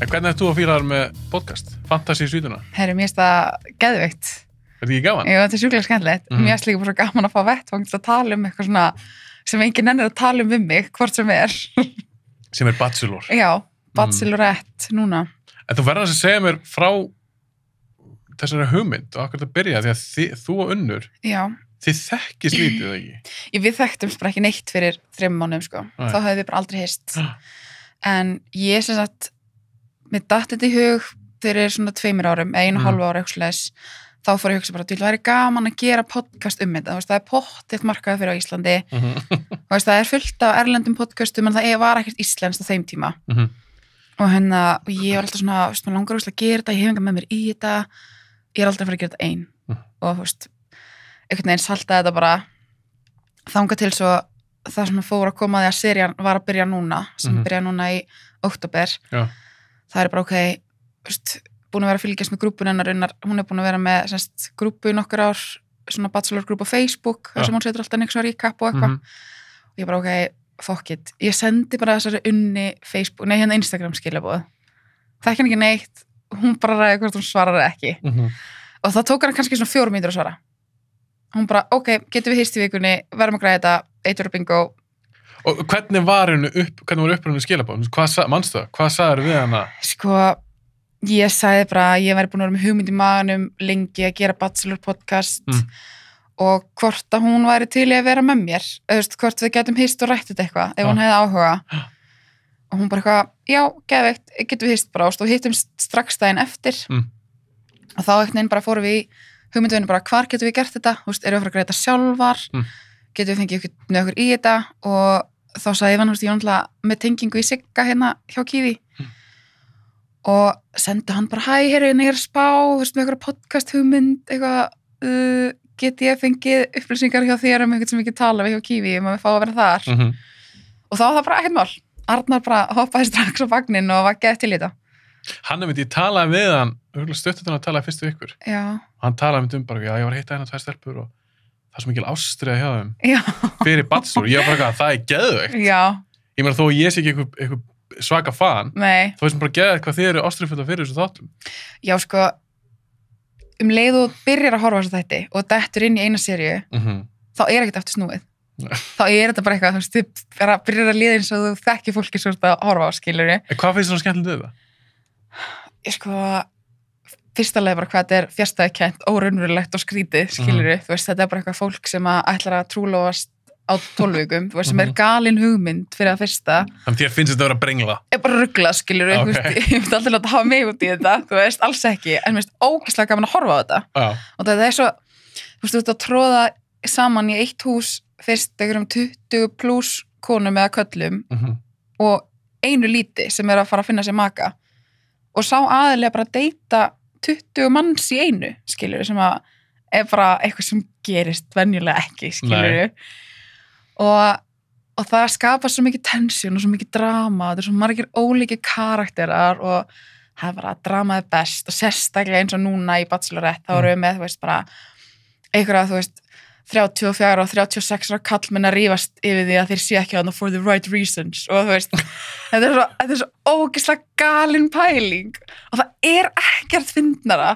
En hvernig ert þú að fíla þar með podcast? Fantasy svítuna? Herri, mér finnst það geðveikt. Er þetta ekki gaman? Jú, þetta sjúklega skemmtilegt. Mér finnst líka bara svo gaman að fá vettvang til að tala eitthvað svona sem enginn nennir að tala við mig, hvort sem Sem Bachelor. Já, Bachelorette núna. En þú verður að segja mér frá þessari hugmynd og akkur það byrja því að þú og Unnur, þið þekkist lítið, ekki? Við þekktumst bara ekki neitt fyrir 3 mánuðum, sko. Þá höfum við bara aldrei hist. En ég sem sagt, mér datt þetta í hug fyrir svona 2 árum, 1,5 ára eitthvað slags, þá fór ég að hugsa bara, það væri gaman að gera podcast þetta. Það er pottþétt markað fyrir á Íslandi. Það er fullt af erlendum podcastum, en það var ekkert íslenskt á þeim tíma. Og ég var alltaf svona, mér langar að gera þetta, ég hef enga með mér í þetta, ég er aldrei að fara að gera þetta ein. Og einhvern veginn saltaði þetta bara þangað til svo það sem fór að koma því að serían var að byrja núna, sem byrja núna í október. Það er bara búin að vera að fylgjast með grúppun hennar, hún er búin að vera með grúppu í nokkur ár, svona bachelor-grúpp á Facebook, þar sem hún setur alltaf neitt svona recap og eitthvað. Og ég bara, fuck it. Ég sendi bara þessari Unni Facebook, Instagram skilaboð. Það ekki neitt, hún bara ræði hvort hún svaraði ekki. Og það tók hann kannski svona 4 mínútur að svara. Hún bara, getum við hist í vikunni, verðum að græða þetta, 1 ára bingo. Og hvernig var upprunnu skilaboð? Manstu það? Hvað sagðir við hana? Sko, ég sagði bara að ég væri búin að vera með hugmynd í maganum lengi að gera Bachelor podcast og hvort að hún væri til í að vera með mér. Hvort við getum hist og rætt þetta eitthvað, ef hún hefði áhuga. Og hún bara eitthvað, já, geðveikt, getum við hist bara og hittum strax daginn eftir. Og þá ekkert bara fórum við í hugmyndunum bara, hvar getum við gert þetta? Erum við að fara að gera þetta sjálfar? Getum við fengið okkur í þetta? Og þá sagði ég var með tengingu í Sigga hérna hjá Kíví. Og sendi hann bara, hæ, ég er að spá, með eitthvað podcast hugmynd, eitthvað, get ég fengið upplýsingar hjá þér eitthvað sem við ekki tala við hjá Kíví, að við fá að vera þar. Og þá var það bara ekkert mál. Arnar bara hoppaði strax á vagnin og var gett til í þetta. Hann ég talaði við hann, stuttur hann að talaði fyrstu ykkur. Já. Hann talaði bara, já, ég var að hitta hérna 2 stelpur og það er svo mikil ástriða hjá þeim. Fyrir Bachelor, ég var bara, það geðveikt. Já. Ég meina þó ég sé ekki eitthvað svaka fan. Nei. Þú veist bara geðveikt hvað þið eru ástriðfullar fyrir þessu þáttum. Já, sko, leið og byrjar að horfa á þessu þætti og dettur inn í eina seríu, þá ekkert eftir snúið. Þá þetta bara eitthvað, þið byrjar að líða eins og þú þekkir fólki svo að horfa á, skilurðu. Hvað finnst þér svona skemmtilegt við það? Fyrsta leið bara hvað þetta er fjarstæðukennt, óraunverulegt og skrítið, skilurðu. Þetta bara eitthvað fólk sem ætlar að trúlofast á 12 vikum, sem galin hugmynd fyrir að fyrsta. Þannig þér finnst þetta að vera brengla? Bara ruglað, skilurðu. Ég myndi aldrei láta hafa mig út í þetta, alls ekki, en mér finnst ógeðslega gaman að horfa á þetta. Og þetta er svo, þú veist, að tróða saman í eitt hús fyrst einhverjum 20 pluss konum eða köllum og einu líti sem að fara að finna sér maka. Og sá aðilega bara að deyta 20 manns í einu, skilurðu, sem að er bara eitthvað sem gerist venjulega ekki, skilurðu. Og það skapar svo mikið tensjón og svo mikið drama, þetta er svo margir ólíkir karakterar og það er bara að dramaði best og sérstaklega eins og núna í Bachelorette, þá erum við með, þú veist, bara einhverja, þú veist, 34 og 36 ára kallmenn að rífast yfir því að þeir sé ekki á það for the right reasons og þú veist, þetta er svo ógeðslega galin pæling og það er ekkert fyndnara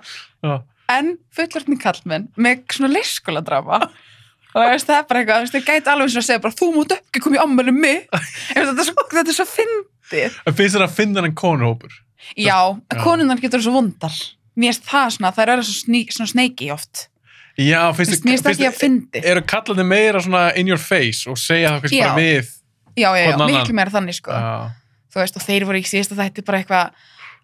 en fullorðnir kallmenn með svona leikskóladrama og það er bara eitthvað, það gæti alveg eins og að segja bara, þú mútt ekki koma í ammæli mig þetta er svo fyndið. En finnst þér að finna en konuhópur? Já, konunnar getur svo vondar mér finnst það svona, það er svona sneiki oft. Já, finnst þér eru kallandi meira svona in your face og segja það kannski bara við já, miklu meira þannig sko þú veist, og þeir voru ekki síðast að þetta er bara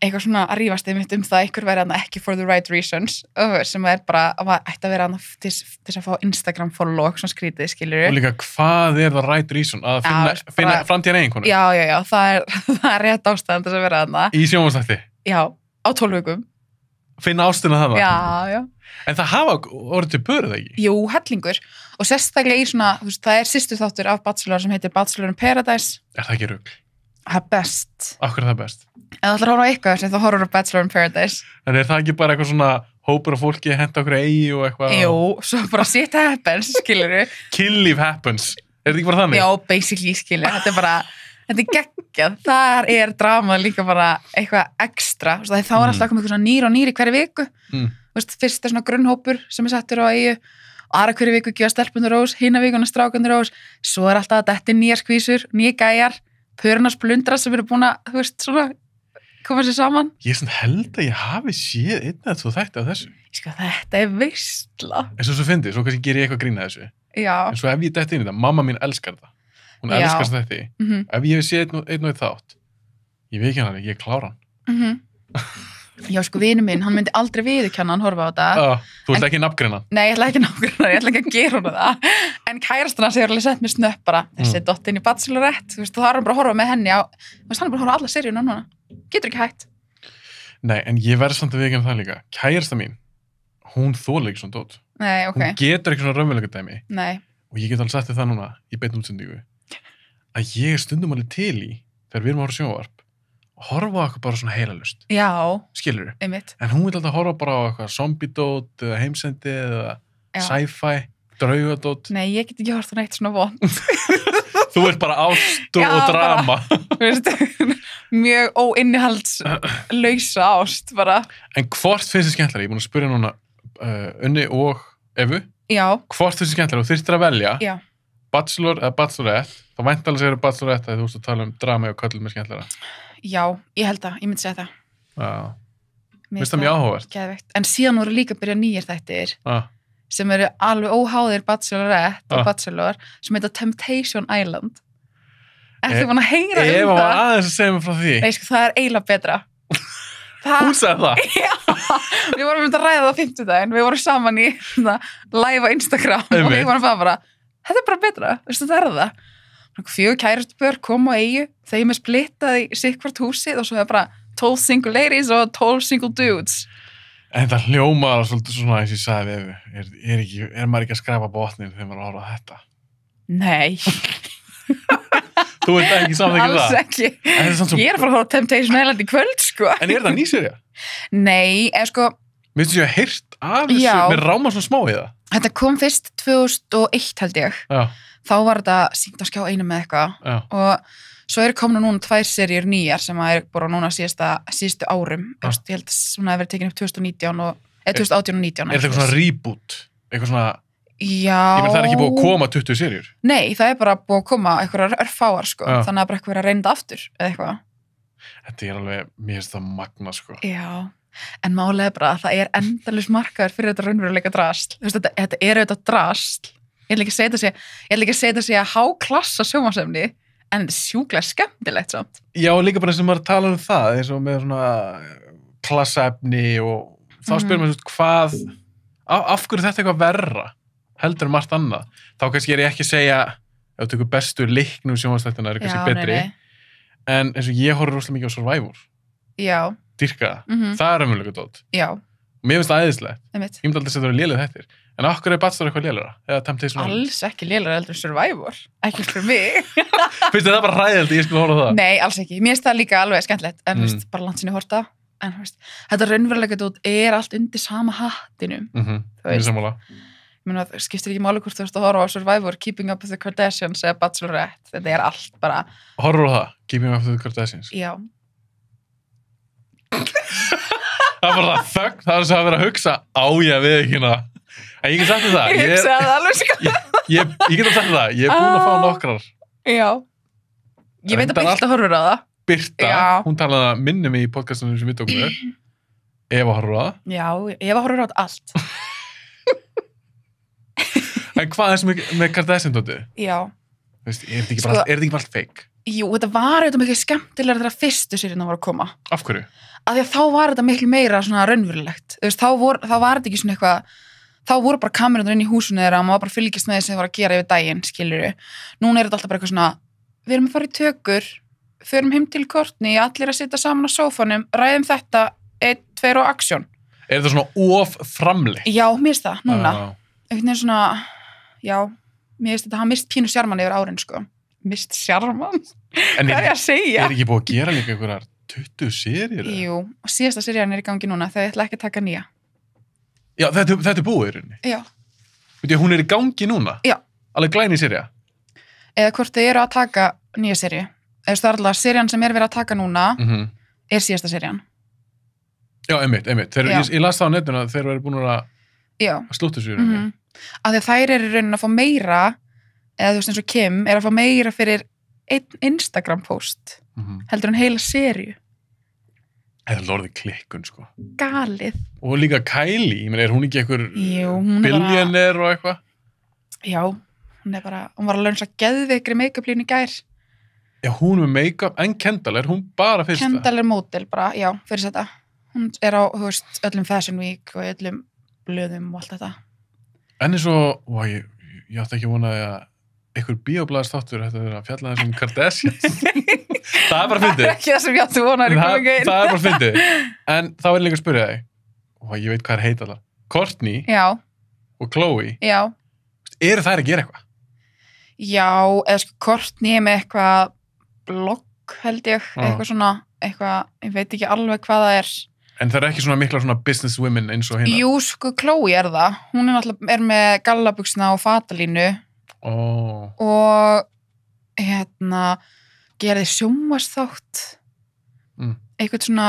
eitthvað svona að rífast einmitt það einhver verið ekki for the right reasons sem er bara, ætti að vera til að fá Instagram follow svona skrítið, skilur og líka, hvað er the right reason að finna framtíðan eiginkonu? Já, það er rétt ástæðan þess að vera þarna í sjónvarpsþætti? Já, á 12 vikum finna ástina þarna? Já En það hafa orðið til börð, ekki? Jú, hellingur. Og sérstaklega í svona, þú veist, það er systur þáttur af Bachelor sem heitir Bachelor in Paradise. Er það ekki rugl? Það er best. Akkur er það best? En það ætlar að horfa á eitthvað sem þá horfur á Bachelor in Paradise. En er það ekki bara eitthvað svona hópur af fólki að henda okkur eigi og eitthvað? Jú, svo bara shit happens, skilurðu. Kill leave happens. Er þetta ekki bara þannig? Já, basically, skilurðu. Þetta er bara, þetta geggjað, þar drama líka bara eitthvað ekstra, þá alltaf komið eitthvað svona nýr og nýr í hverju viku, fyrst svona grunnhópur sem settur á eyju, aðra hverju viku gefa stelpunur rós, hina vikuna strákunur rós, svo alltaf að þetta nýjar skvísur, nýja gæjar, pörunars blundra sem eru búin að, svona koma sér saman. Ég held að ég hafi séð einn eða þú þætti á þessu. Þetta veistla. En svo fyndið, svo kannski ger ég eitthvað grín að þessu. Já. En svo ef ég dætti inn í þetta, mamma mín elskar það. Hún elskar þetta. Ef ég hef séð einn og þátt, ég veit ekki hann, ég klára hann. Já, vinur minn, hann myndi aldrei viðurkenna hann horfa á þetta. Þú ætla ekki nafngreina? Nei, ég ætla ekki nafngreina, ég ætla ekki að gera hún það. En kærastuna sem ég alveg sett mér snöpp bara, þessi dottin í Bachelorette, þá er hann bara að horfa með henni á, hann er bara að horfa á alla seríuna núna. Getur ekki hægt. Nei, en ég verð samt að viðurkenna það líka. Kærasta mín, hún þolir ekki svona dót. Nei, ok. Hún getur ekki svona raunveruleika dæmi. Nei. Og ég get alveg sagt það núna, í beinni útsendingu, að ég stundum alveg til í, þegar við erum að horfa sjónvarp, horfa á eitthvað bara svona heilalust. Já. Skilurðu? Einmitt. En hún vil alltaf horfa bara á eitthvað zombie-dót, eða heimsendi, eða sci-fi, draugadót. Nei, ég get ekki horft á neitt svona vond. Þú ert bara ást og drama. Mjög óinnihaldslausa ást, bara. En hvort finnst þið skemmtilega? Ég er búin að spyrja núna Unni og Evu. Já. Hvort finnst þið skemmtilega? Þú þyrftir að velja. Já. Bachelor eða Bachelorette. Þá væntanlega segir Bachelorette að þú ert að tala um drama og köllum með skemmtilega. Já, ég held það, ég myndi segja það. Já, mér finnst það mjög áhugavert. Geðveikt. En síðan voru líka að byrja nýjir þættir sem eru alveg óháðir Bachelorette og Bachelor sem heita Temptation Island. Ertu búin að heyra það? Ef að aðeins að segja mig frá því. Nei, það er eiginlega betra. Hún sagði það? Já, við vorum að ræða það á 50-daginn, við vorum saman í live á Instagram og við vorum bara, þetta er bara betra, þetta er það. 4 kærastupör kom á eyju, þeim splittað í sikkvart húsið og svo bara 12 single ladies og 12 single dudes. En það hljómaður svolítið svona eins og ég sagði við, er maður ekki að skræfa botnin þegar maður horfa á þetta? Nei. Þú ert ekki samþykkið það? Alls ekki. Ég er að fara að horfa á Temptation Island í kvöld, sko. En er það nýserja? Nei, Mér finnst ég að heyrt af þessu, mér ráma svona smá í það. Þetta kom fyrst 2001, held ég. Já. Þá var þetta sýnt á Skjá 1 með eitthvað og svo komna núna 2 seríur nýjar sem bara núna síðustu árum. Ég held að svona hefur verið tekin upp 2018 og 19. Er þetta eitthvað svona reboot? Eitthvað svona... Já... Ég menn það er ekki búið að koma 20 seríur? Nei, það er bara búið að koma eitthvað örfáar, sko. Þannig að bara eitthvað verið að reynda aftur, eða eitthvað. Þetta er alveg, mér finnst það magna, sko. Já, en málega bara að það er endalaus markaður fyrir þetta raunveruleika drasl. Þetta er auðvitað drasl. Ég ætla ekki að segja þetta að háklassa sjónvarpsefni, en þetta er sjúklega skemmtilegt samt. Já, líka bara sem maður tala um það, eins og með svona klassaefni og þá spyrir maður hvað, af hverju þetta eitthvað verra heldur margt annað. Þá kannski ég ekki að segja, ef þú tekur bestu leiknum sjónvarpsþættina er kannski betri, en eins og ég horfði rosalega mikið á Survivor. Já. Dýrka það. Það er raunverulega dót. Já. Og mér finnst það æðislegt. Ég myndi aldrei setja það lélið þættir. En okkur Bachelor eitthvað lélara? Eða Temptation Island? Alls ekki lélara heldur Survivor. Ekki fyrir mig. Finnst þið það bara hræðilegt ég horfa á það? Nei, alls ekki. Mér finnst það líka alveg skemmtilegt. En bara landsinni horta. En þetta raunverulega dót er allt undir sama hattinum. Mér sammála. Ég meina, það skiptir ekki máli hvort þú ert að horfa á Survivor, Keeping Up with the Kardashians eða Bachelorette. Þetta er allt bara... Horfur á það? Keeping Up with the Kardashians? Já. Það var það þögn, það var sem að vera að hugsa á ég við ekki hérna. En ég get sagt það. Ég hugsaði það alveg sko. Ég get sagt það, ég er búin að fá nokkrar. Já. Ég veit að Birta horfur á það. Birta, hún talaði að minni mig í podcastinu sem við tókum við. Eva horfur á það. Já, Eva horfur á það allt. En hvað er sem með Kardashian-dótið? Já. Veist, er þetta ekki bara allt fake? Jú, þetta var auðvitað mikið skemmtilega þegar fyrstu seríuna var að koma. Af hverju? Af því að þá var þetta miklu meira svona raunverulegt. Þú veist, þá var þetta ekki svona eitthvað, þá voru bara kamerundur inn í húsinu þeirra og maður bara fylgist með því sem það var að gera yfir daginn, skilurðu. Núna er þetta alltaf bara eitthvað svona, við erum að fara í tökur, förum heim til Courtney, allir að sitja saman á sófanum, ræðum þetta, 1, 2 og aksjón. Er þetta svona of framleitt? Já, mér finnst það, núna. Einhvern veginn svona, já, mér finnst þetta, hann mist pínu sjarman yfir árin, sko. Mist sjarman? Hvað er ég að segja? Er ekki búið að gera líka einhverjar 20 seríur? Jú, og síðasta serían er í gangi núna, þau ætla ekki að taka nýja. Já, þetta er búið í rauninni? Já. Veit ég, hún er í gangi núna? Já. Alveg glæni sería? Eða hvort þau eru að taka nýja seríu. það er alltaf serían sem verið að taka núna er síðasta serían. Já, einmitt. Ég las það á netinu að þeir verið búin að slúta þessu. Af því að þær eru raunin að fá meira, eða þú veist eins og Kim, er að fá meira fyrir einn Instagram post, heldur en heila seríu. Það er orðið klikkun, sko. Galið. Og líka Kylie, er hún ekki einhver billionaire og eitthvað? Já, hún var að launsa geðveikri make-up-línu í gær. Já, hún með make-up, en Kendall, er hún bara fyrsta? Kendall er módel bara, já, fyrir þetta. Hún er á, þú veist, öllum Fashion Week og öllum blöðum og allt þetta. En eins og, ég átti ekki vonaði að einhver bíóblaðstáttur þetta er að fjalla þessum Kardashians. Það er bara fyndið. Ekki það sem ég átti vonaði það er bara fyndið. En þá er líka að spyrja þig, og ég veit hvað er heita það, Kourtney og Khloe. Já. Eru þær að gera eitthvað? Já, eða sko Kourtney með eitthvað blogg held ég, eitthvað svona, ég veit ekki alveg hvað það er. En það er ekki svona mikla svona business women eins og hérna? Jú, sko Khloe er það. Hún er náttúrulega með gallabuxna og fatalínu. Og gerði sjónvarpsþátt. Eitthvað svona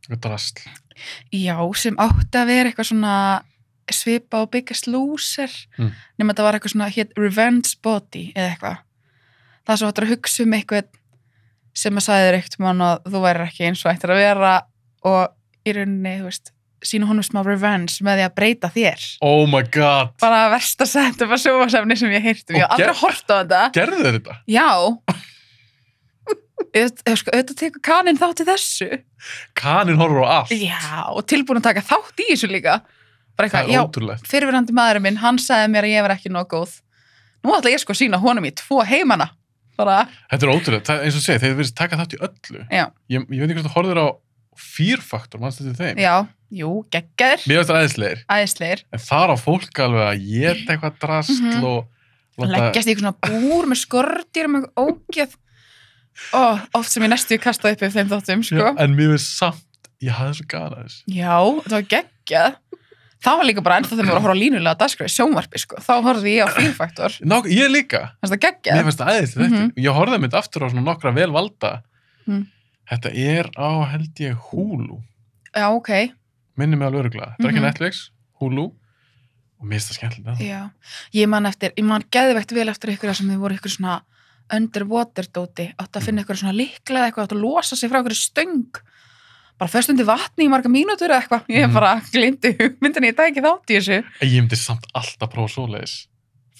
eitthvað drasl. Já, sem átti að vera eitthvað svona svipa á Biggest Loser nema þetta var eitthvað svona Revenge Body eða eitthvað. Það sem ættir að hugsa eitthvað sem að sagði þér eitthvað að þú værir ekki eins og ættir að vera og í rauninni, þú veist, sína honum smá revenge með því að breyta þér. Oh my god. Bara verst að setja upp að sjónvarpsefni sem ég heyrti. Ég hef aldrei hort á þetta. Gerðu þér þetta? Já. Auðvitað tekur Kaninn þátt í þessu. Kaninn horfur á allt. Já, og tilbúin að taka þátt í þessu líka. Bara eitthvað, það er ótrúlegt. Fyrirverandi maðurinn minn, hann sagði mér að ég var ekki nóg góð. Nú ætla ég sko að sýna honum í 2 heimana. Bara. Þetta er ótrúlegt. Eins og segja, þeir verið taka þátt í öllu. Já. Ég veit ekki hvort þú horfður á Fear Factor, mannstu þetta þeim? Já, jú, geggjær. Mér veist það æðislegir. En þar á fólk alveg að geta eitthvað drasl og leggjast í eitthvað svona búr með skordýrum og ógeð. Oft sem ég næstu kastaði upp yfir þeim þáttum, sko. Já, en mér veist samt, ég hafði svo gana þess. Já, það var geggjað. Það var líka bara ennþá þegar við vorum að horfa á línulega dagskrá í sjónvarpi, sko. Þá horfði ég á Fear Factor. Ég líka. Það geggjað. Mér finnst það æðislegt þetta. Ég horfði mitt aftur á svona nokkra vel valda. Þetta er á, held ég, Hulu. Já, ok. Minni mig alveg örugglega. Þetta er ekki Netflix, Hulu. Og mér finnst það skemmtilegt. Já. Ég man geðveikt vel eftir ykkur sem þið voru ykkur svona underwater dóti. Átt að finna ykkur svona lykla eitthvað, átt að losa sig frá ykkur stöng. Bara föst undir vatni í marga mínútur eða eitthvað. Ég bara gleymdi hugmyndinni, ég tæki þátt í þessu. Ég myndi samt alltaf prófa svoleiðis.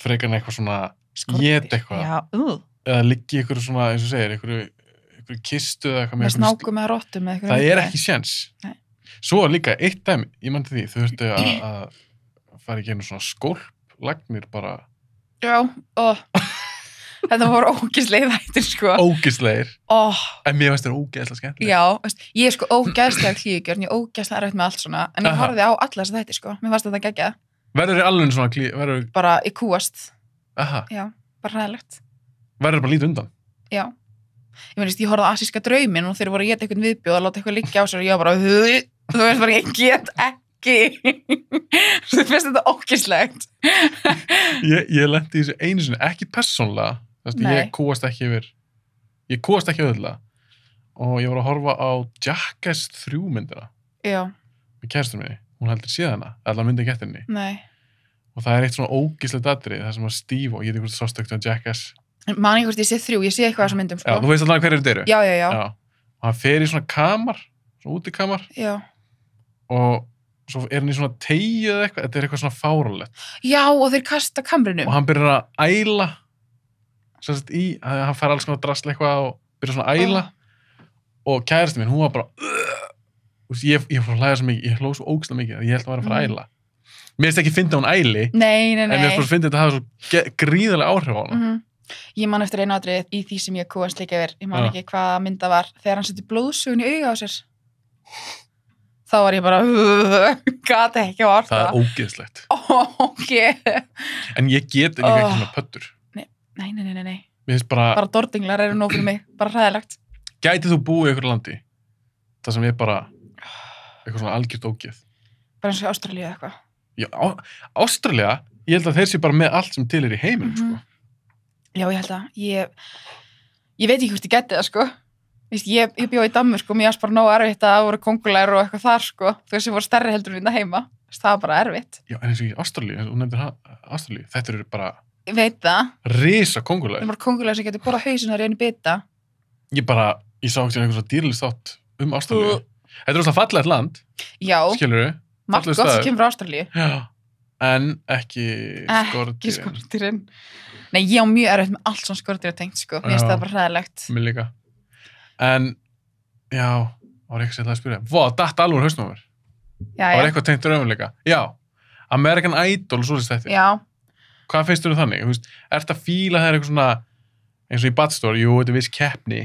Frekar en eitthvað svona get eitthvað. Já, eða liggi ykkur svona, eins og segir, ykkur kistu eða eitthvað með snákum eða rottum eða eitthvað. Það er ekki séns. Svo líka eitt dæmi, ég man til því, þau þurftu að fara í gegnum svona skólplagnir bara. Já, þetta voru ógeðslegir þættir, sko. Ógeðslegir. En mér finnst þetta ógeðslega skemmtileg. Já, ég er sko ógeðslega klíugjörn, ég er ógeðslega erfitt með allt svona, en ég horfði á alla þessa þættir, sko. Mér fannst þetta geggjað. Verður þið alveg svona bara í kúast. Aha. Já, bara hræðilegt. Verður bara lítið undan? Já. Ég horfði á Asíska drauminn og þeir voru að geta eitthvað viðbjóð að láta eitthvað liggja á sér og ég var bara, þú veist bara, ég get ekki. Svo það finnst þetta ógeðslegt. Ég lenti í þessu einu sinni, ekki persónlega. Ég kúast ekki auðvitað. Og ég var að horfa á Jackass 3 myndina. Já. Með kærastur minni. Hún heldur séð hana, allar myndi ekki eftir henni. Nei. Og það er eitt svona ógeðslegt atriði, það sem að Steve og ég veit ekki hvort það sástökt á Jackass. Man ég hvort ég sé 3, ég sé eitthvað af þessum myndum, sko. Já, þú veist allavega hverju þetta eru? Já. Og hann fer í svona kamar, svona útikamar. Já. Og svo er hann í svona teygju eða eitthvað, þetta er eitthvað svona fáránlegt. Já, og þeir kasta kamrinum. Og hann byrjar að æla, hann fær alls konar drasl eitthvað og byrjar svona að æla. Og kærasti minn, hún var bara, ég fór að hlæja svo mikið, ég hló svo ógeðslega mikið að ég held að vera að fara að æla. Mér finnst ekki að finna hún æli. Nei. En mér finnst bara að finna þetta að hafa svo gríðarlega áhrif á hana. Ég man eftir einu atriði í því sem ég kúast líka yfir. Ég man ekki hvað mynda var þegar hann setti blóðsugun í auga á sér. Þá var ég bara, gata ekki að orða. Það er ógeðslegt. Ok. En ég get líka ekki svona pöttur. Nei. Mér finnst bara dordinglar eru nóg fyrir mig, bara hræðilegt. Gætið þú búið í einhverju landi? Það sem er bara eitthvað svona algjört ógeð. Bara eins og Ástralía eitthvað. Já, Ástralía, ég held að þeir sé bara með allt sem til er í heiminum, sko. Já, ég held að. ég veit ekki hvort ég geti það, sko. Ég bjóð í Danmörku og mér varst bara nógu erfitt að það voru kóngulær og eitthvað þar, sko. Þú veist, sem voru stærri heldur en heima. Það var bara erfitt. Já, en eins og í Ástralíu, þú nefndir Ástralíu, þetta eru bara Ég veit það. risa kóngulær. Það er bara kóngulær sem getur borðað hausinn og reyni bita. Ég sá ekki einhvers að dýrlist þátt Ástralíu. Þetta er svona fallegt land, Já, skilurðu? margt fallegur gott sem staður. kemur frá Ástralíu. Já. En ekki Ekki skordýr. skordýrin. Nei, ég á mjög erfitt með allt svona skordýra tengt, sko. Mér finnst Já. það bara hræðilegt. Mér líka. En, já, var eitthvað sem það að spyrja. Vá, datt alveg úr hausnum á mér. Já, Það var já. eitthvað tengt raunveruleika. Já, American Idol, svo þetta. Já, Hvað finnst þér þannig? Þú veist, ert að fíla það eitthvað svona, eins og í Bachelor, jú, þetta er viss keppni,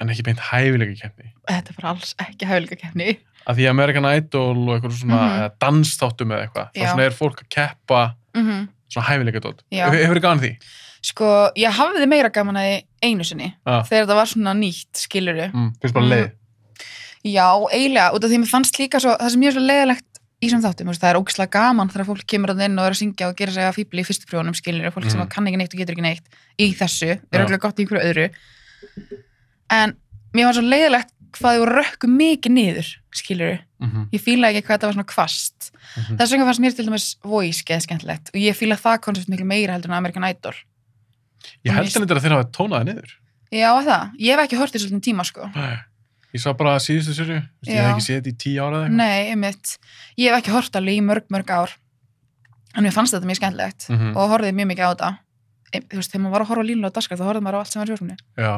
en ekki beint hæfileika keppni. þetta er bara alls ekki hæfileika keppni. Að því American Idol og eitthvað svona eða dansþáttum eða eitthvað, þá Já. svona er fólk að keppa svona hæfileika dót. Já. Hefur þið gaman að því? Sko, ég hafði meira gaman að því einu sinni, Ah. þegar þetta var svona nýtt, skilurðu. Finnst bara leið. Já, eiginlega, út af því mér fannst líka svo, það sem ég er svo leiðilegt í svona þáttum, þú veist, það er ógeðslega gaman þegar fólk kemur að inn og er að syngja og gera sig að fíbli í fyrstu prjónum, skilurðu, fólk sem kann ekki neitt og getur ekki neitt í þessu, er örugglega gott í einhverju öðru. En mér var svo leiðilegt hvað þau rökku mikið niður, skilurðu. Ég fíla ekki hvað þetta var svona kvast. Þess vegna fannst mér til dæmis Voice geð skemmtilegt og ég fíla það koncept miklu meira heldur en American Idol. Ég held að þeir hafa tónaði niður. Já, það. Ég hef ekki hort í svolítið tíma, sko. Nei. Ég sá bara síðustu serju, ég hef ekki séð þetta í 10 ára eða eitthvað. Nei, einmitt. Ég hef ekki hort alveg í mörg ár. En mér fannst þetta mjög skemmtilegt og horfði mjög mikið á þetta. Þú veist, þegar maður var að horfa á línulega dagskrá, þá horfði maður á allt sem var í sjónvarpinu. Já.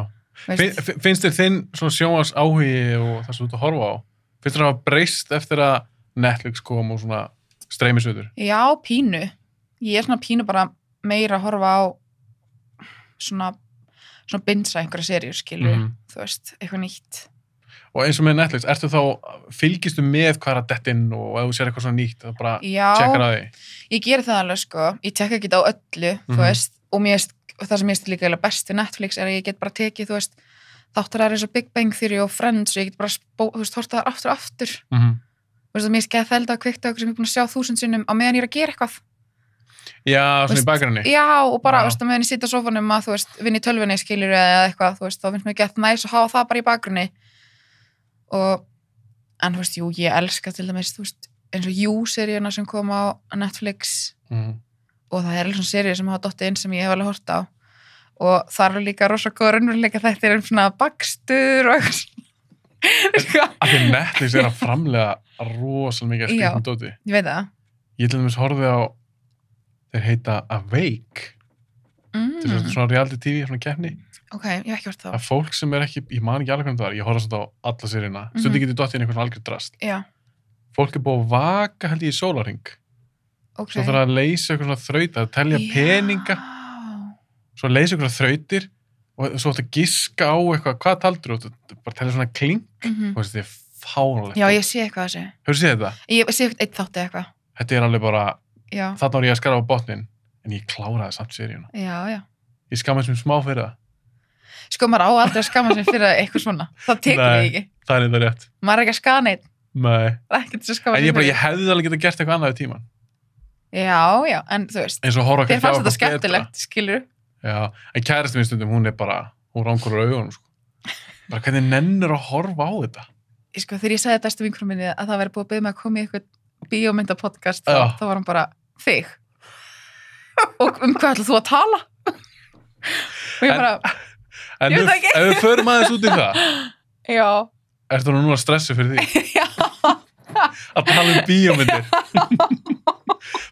Finnst þér þinn svona sjónvarps áhugi og það sem þú ert að horfa á? Finnst þér að hafa breyst eftir að Netflix kom og svona streymisveitur? Já, pínu. Ég er svona pínu bara meira að horfa á svona binsa einhverja seríur, skilur, þú veist, eitthvað nýtt. Og eins og með Netflix, fylgistu með hvað er að detta inn og ef þú sér eitthvað svona nýtt, það bara tjekkar að því? Ég geri það alveg, sko. Ég tekka ekki á öllu, þú veist, og það sem ég veist líka best við Netflix er að ég get bara tekið, þú veist, þáttar eins og Big Bang Theory og Friends og ég get bara, þú veist, horta það aftur og aftur. Þú veist, mér finnst geða þelda að kvikta okkur sem ég er búin að sjá 1000 sinnum á meðan ég er að gera eitthvað. Já, svona í bakgrunni. Já, og bara, veist, á meðan ég sitt á sófanum að, þú veist, vinn í tölvunni, skilur eða eitthvað, þú veist, þá finnst mér gett næs að hafa það bara í bakgrunni. En, þú veist, jú, ég elska til dæmis, þú veist, eins og You-seríuna sem kom á Netflix og það er alveg svona seríu sem hafa dottið inn sem ég hef alveg hort á og það er líka rosa góð raunveruleika þetta svona bakstur og eitthvað. Af því Netflix er að framlega rosalega mikið að skrifa dóti. Ég veit það. Ég til dæmis horfði á, þeir heita Awake. Þetta er svona reality TV, svona keppni. Ok, ég hef ekki hort þá. Það er fólk sem er ekki, ég man ekki alveg hvernig það var, ég horfði svona á alla seríuna. Stundum getur dottið inn einhvern algjör drast. Já. Fólk er búið að vaka, held ég, í sólarhring. Ok. Svo þarf að leysa eitthvað svona þraut, að telja peninga. Svo að leysa eitthvað þrautir og svo ætti að giska á eitthvað, hvað taldur þú? Bara telja svona klink og þetta er fáránlegt. Já, ég sé eitthvað þessu. Hefur séð þetta? Ég sé eitt þátti eitthvað. Þetta er alveg bara, þarna var ég að skara á botnin, en ég kláraði samt seríuna. Já, já. Ég skammaði sem smá fyrir það. Sko, maður á aldrei að skamma sig fyrir eitthvað svona. Það tekur þig ekki. Það er þetta rétt. Maður er ekki að skaða neitt. Nei. Það er ekkert að skamma sig sig fyrir. Ég hefði alveg getað gert eitthvað annað í tíman. Já, já, en þú veist. Eins og horfa þér fannst þetta skemmtilegt, skilur. Já, en kærasti mín stundum, hún er bara, hún rangur á augunum, sko. Bara hvernig nennir að horfa á þetta? Sko, þegar ég sagði bestu vinkonu minni að það væri búið að biðja mig að koma í eitthvað bíómyndapodcast, þá var hann bara, þig. Og hvað ætlað þú að tala? Og ég bara, ég veit það ekki. En ef við förum aðeins út í það. Já. Ertu nú að stressu fyrir því? Já. Að tala bíómyndir.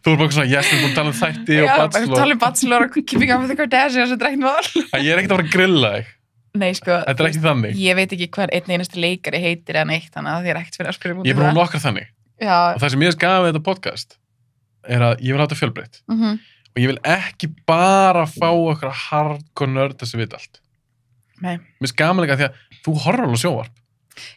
Þú er bara svona, yes, við erum búin að tala þætti og Bachelor. Já, tala Bachelor og Keeping Up with the Kardashians og drekkt mál. Ég er ekkert að fara að grilla þig. Nei, sko. Þetta er ekki þannig. Ég veit ekki hver einn einasti leikari heitir eða neitt, þannig að þið er ekkert fyrir að spyrja mútið það. Ég er bara nokkar þannig. Já. Og það sem ég skaf við þetta podcast er að ég vil hafa þetta fjölbreytt. Og ég vil ekki bara fá okkur hardcore nörda sem veit allt. Nei. Mér finnst gaman líka því að þú horfir alveg sjónvarp.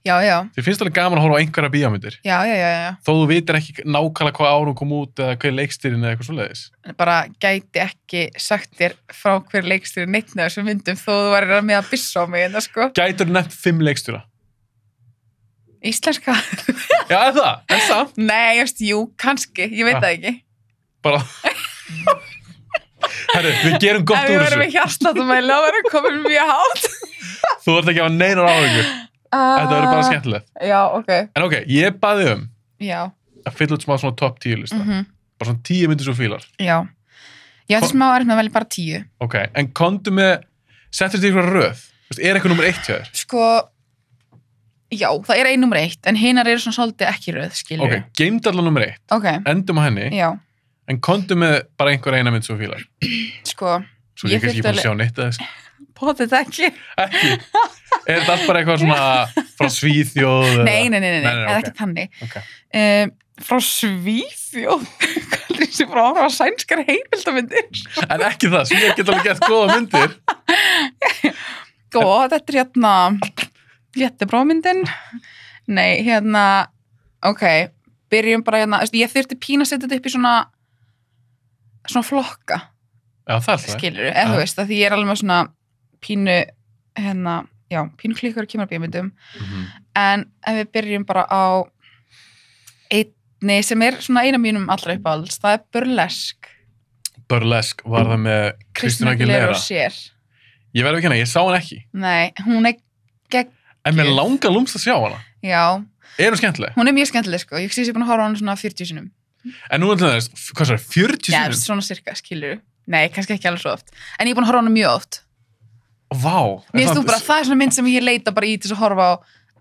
Já, já. Þér finnst alveg gaman að horfa á einhverja bíómyndir. Já, já, já, já. Þó þú vitir ekki nákvæmlega hvað árum kom út eða hver leikstýrin eða eitthvað svoleiðis. Bara gæti ekki sagt þér frá hver leikstýri neitt með þessum myndum þó þú væri með að byssa á mig en það sko. Gætur nefnt 5 leikstýra? Íslenska? Já, er það? Er það? Nei, jú, kannski. Ég veit það ekki. Bara... Herru, við gerum gott úr Ef við þessu. verðum með hjartsláttamæli, þá verðum komin mjög hátt. Þú ert ekki að hafa neinar áhyggjur. Þetta verður bara skemmtilegt. Já, ok. En ok, ég baði Já. að fylla út smá svona top 10 lista. Bara svona 10 myndir svo fílar. Já. Ég ætti smá að velja bara 10. Ok, en komdu með, settur þetta í eitthvað röð? Er eitthvað nummer 1 hjá þér? Sko, já, það er nummer 1, en hinar eru svona svolítið ekki röð, skilur. Ok, geymd allan nummer 1. Ok. Endum á henni. Já. En komdu með bara einhver eina mynd svo fílar. Sko, Svo ég kannski ekki búin að sjá neitt að þess. Potið ekki. Ekki? Er þetta allt bara eitthvað svona frá Svíþjóð? Nei, eða ekki þannig. Okay. Frá Svíþjóð? Hvað er þessi frá að hafa sænskar heimildamindir? En ekki það, Svíþjóð geta alveg gett góða myndir. Þetta er Jättebra-myndin. Nei, ok, byrjum bara ég þurfti pína að setja þetta upp í svona flokka. Já, það er alltaf. Skilurðu, eða þú veist, að því ég er alveg með svona pínu, pínu klíkur kemur bíómyndum. En ef við byrjum bara á einni sem er svona eina mínum allra uppáhalds, það er Burlesque. Burlesque, var það með Christina Aguilera og Cher. Ég verði ekki hana, ég sá hana ekki. Nei, hún er En mér langar lúmst að sjá hana. Já. Er hún skemmtileg? Hún er mjög skemmtileg, sko. Ég sé búin að horfa á hana svona 40 sinnum. En nú er þetta, hvað svo er, 40 sinnum? Já, svona cirka, skilur. Nei, kannski ekki alveg svo oft. En ég er búin að horfa á hana mjög oft. Vá. Mér finnst þú bara, það er svona mynd sem ég leita bara í til að horfa á,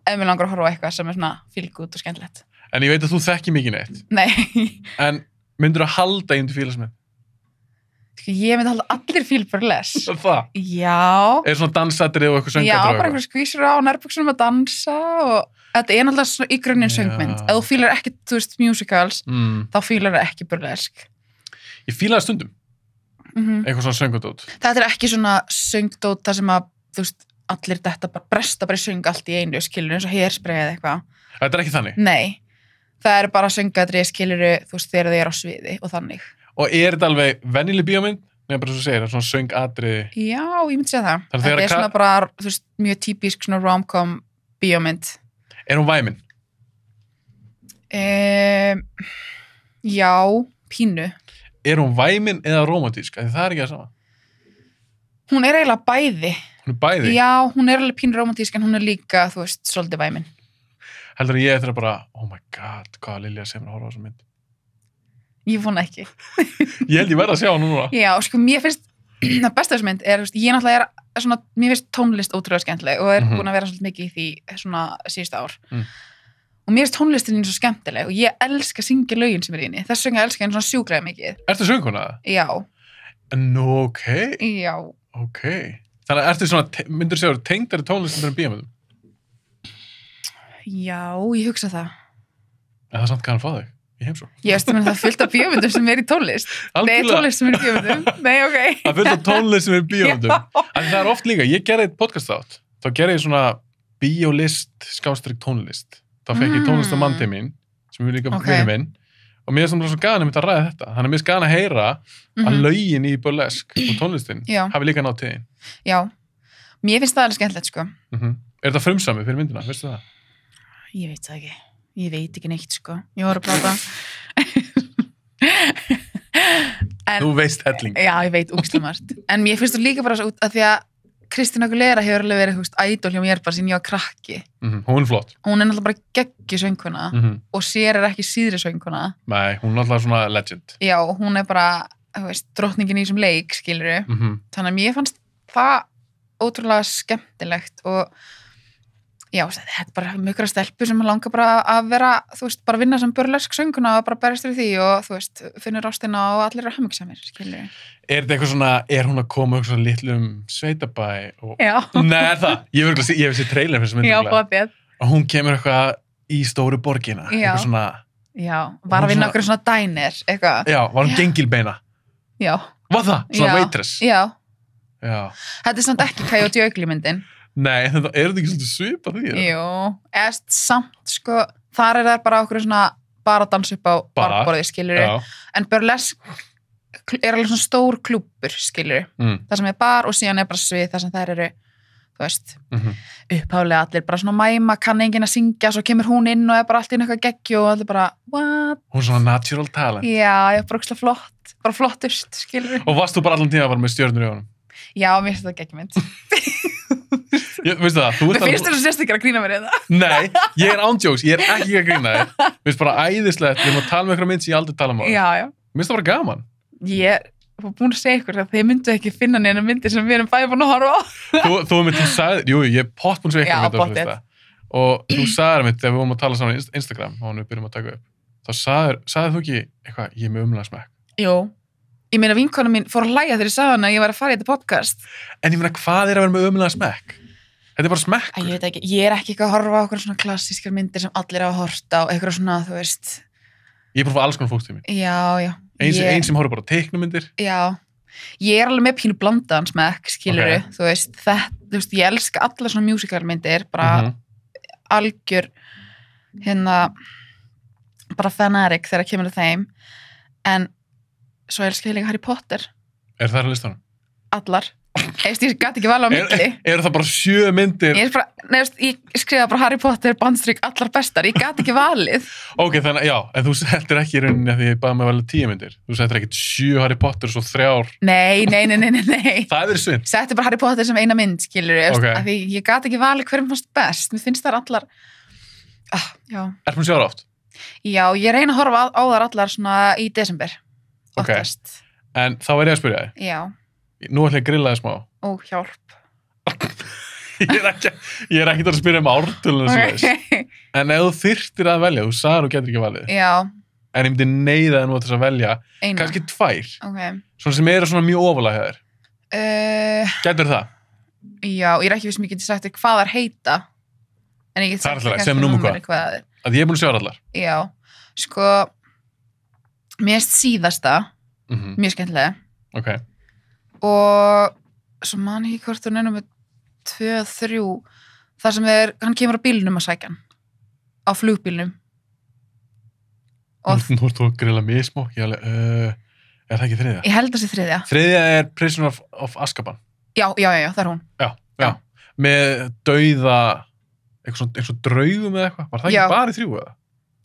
ef mér langar að horfa á eitthvað sem er svona feel-good og skemmtilegt. En ég veit að þú þekki mikið neitt. Nei. En myndirðu að halda í um til fílasmið? Ég myndi halda allir fíl Burlesque. Það? Já. Er svona dansatrið og eitthvað Já, söngatrið? bara einhver skvísur á nærbuxunum að dansa og þetta er náttúrulega svona í grunninn söngmynd. Ef þú fílar ekki, þú veist, musicals, þá fílar það ekki Burlesque. Ég fílaði stundum. Eitthvað svona söngudót. Þetta er ekki svona söngdót þar sem að, þú veist, allir þetta bara bresta bara í söng allt í einu, skilur, eins og Hairspray eða eitthvað. Þetta er ekki þannig? Nei. Það er bara söngatrið, skilur, þú veist, þegar þið er á sviði og þannig. Og er þetta alveg venjuleg bíómynd? Nei, bara svo segir, svona söngatriði. Já, ég myndi segja það. Þetta er svona bara, þú veist, mjög típisk svona rom-com bíómynd. Er hún væmin? Já, pínu. Er hún væmin eða romantísk? Það er ekki það sama. Hún er eiginlega bæði. Hún er bæði? Já, hún er alveg pínu romantísk en hún er líka, þú veist, svolítið væmin. Heldur ég eftir að bara, oh my god, hvað Lilja sem er að horfa á þessa mynd? Ég vona ekki. Ég held ég verð að sjá hann núna. Já, sko, mér finnst það besta þessu mynd er, þú veist, ég náttúrulega er svona, mér finnst tónlist ótrúlega skemmtileg og er búin að vera svolítið mikið í því svona síðustu ár. Og mér finnst tónlistin svo skemmtileg og ég elska að syngja lögin sem er í henni. Þess vegna elska henni svona sjúklega mikið. Ertu sönguna það? Já. Nú, ok. Já. Ok. Þannig að ertu svona, myndur þú segja, tengdari tónlistin með bíómyndum? Já, ég hugsa það. En það er samt kannan fá þig. Ég heimsó. Ég veist það fullt af bíómyndum sem er í tónlist. Algjörlega. Nei, tónlist sem er í bíómyndum. Nei, ok. Það fullt af tónlist sem er í bíómyndum. En það er oft líka, ég gerði eitt podcast þátt. Þá gerði ég svona bíólist / tónlist. Þá fekk ég tónlist á mann til mín, sem er líka vinur minn. Og mér er svona svo gana að ræða þetta. Þannig að mér er gana að heyra að lögin í Burlesque og tónlistin hafi líka nátt til þín. Já. Mér finnst það alveg skemmtilegt, sko. Er þetta frumsamið fyrir myndina, veistu það? Ég veit það ekki. Ég veit ekki neitt, sko. Ég voru að plata. Þú veist helling. Já, ég veit úkslega margt. En mér finnst þú líka bara svo út að því að Christina Aguilera hefur alveg verið, þú veist, idol hjá mér bara sín ég var krakki. Hún er flott. Hún er náttúrulega bara geggju söngkona og Cher er ekki síðri söngkona. Nei, hún er náttúrulega svona legend. Já, hún er bara, þú veist, drottningin í þessum leik, skilurðu. Þannig að mér fannst það ótrúlega skemmtilegt og já, þetta er bara mjög stelpu sem langar bara að vera, þú veist, bara vinna sem Burlesque sönguna og bara berjast fyrir því og þú veist, finnur ástina og allir er hamingjsamir, skilur. Er þetta eitthvað svona, er hún að koma eitthvað svona litlum sveitabæ og... Já. Nei, er það? Ég hef séð trailer fyrir þessum myndum. Já, bóðið. Og hún kemur eitthvað í stóru borgina, eitthvað svona... Já, var að vinna okkur svona diner, eitthvað. Já, var hún gengilbeina? Já. Var það? Svona waitress? Já. Já. Þetta er samt ekki Coyote Ugly myndin. Nei, þetta er þetta ekki svona svipað því? Jú, eða samt, sko, þar er það bara okkur svona bara að dansa upp á barborði, skilur. En Burlesque er alveg svona stór klúbbur, skilur. Það sem er bar og síðan er bara svið þar sem þær eru þú veist, upphálega allir bara svona mæma, kann enginn að syngja, svo kemur hún inn og er bara allt í eitthvað geggju og allir bara, what? Hún er svona natural talent. Já, ég er bara ógeðslega flott, bara flottust, skilur. Og varst þú bara allan tíma bara með stjörnur í honum? Já, mér finnst þetta geggjumynd. Veistu það? Mér finnst þetta sérstaklega að grína mér í það. Nei, ég er ándjóks, ég er ekki að grína þér. Mér finnst bara æðislegt, við erum að tala með eitthvað mynd sem ég aldrei tala um á. Já, já. Mér finnst það bara gaman. Ég var búin að segja ykkur að þið myndu ekki finna neina myndir sem við erum bæði búin að horfa á. Þú mitt, þú sagði, jú, ég er pottbúin að segja eitthvað mynd á og þú sagði mitt, þegar við vorum að tala saman í Instagram og við byrjum að taka upp, þá sagði þú ekki eitthvað, ég er með umlagsmekk. Jú, ég meina vinkona mín fór að hlæja þegar ég sagði hana að ég var að fara í þetta podcast. En ég meina, hvað er að vera með umlagsmekk? Þetta er bara smekkur. Ég veit ekki, ég er ekki eitthvað að horfa á okkur svona klassískar myndir sem allir hafa hort á, eitthvað svona, þú veist. Ég er bara fyrir alls konar fólk til mér. Já, já. Ein sem horfir bara á teiknumyndir. Já, ég er alveg með pínu blandaðan smekk, skilurðu, þú veist, ég elska alla svona musicalmyndir, bara algjör, bara fanatic þegar kemur að þeim, en svo elska ég líka Harry Potter. Er það á listanum? Allar. Ég gæti ekki vala á milli. Er það bara 7 myndir? Ég skrifa bara Harry Potter, bandstrik, allar bestar. Ég gæti ekki valið. Ok, þannig, já, en þú settir ekki í rauninni að því ég baði mig að velja 10 myndir. Þú settir ekki 7 Harry Potter og svo 3. Nei. Það er verið svinn. Settir bara Harry Potter sem eina mynd, skilur Okay. Af því ég gæti ekki valið hverjum fannst best. Mér finnst þær allar... já. Ertu búin að sjá það oft? Já, ég reyna að horfa á þær allar svona í desember. Oftast. En þá er ég að spyrja þig. Já. Nú ætla ég að grilla þig smá. Ó, hjálp. ég er ekki að spyrja ártölunum sem en ef þú þyrftir að velja, þú sagðir þú getur ekki valið. Já. En ég myndi neyða þig nú til að velja kannski 2. Okay. Svona sem eru svona mjög ofalega hjá þér. Getur það? Já, ég er ekki viss sem ég geti sagt hvað þær heita. En ég geti sagt sem númer hvað. Að ég er búin að sjá allar. Já. Sko, mér erst síðasta mjög skemmtilega. Ok. Og svo man ég hvort hún með 2, 3 þar sem hann kemur á bílnum að sækja hann á flugbílnum og nú ert þú að grilla mig smá er það ekki 3? Ég held að það sé 3. 3 er Prisoner of Azkaban. Já, það er hún. Já. Með dauða eins og draugum eða eitthvað, var það ekki bara í 3 eða?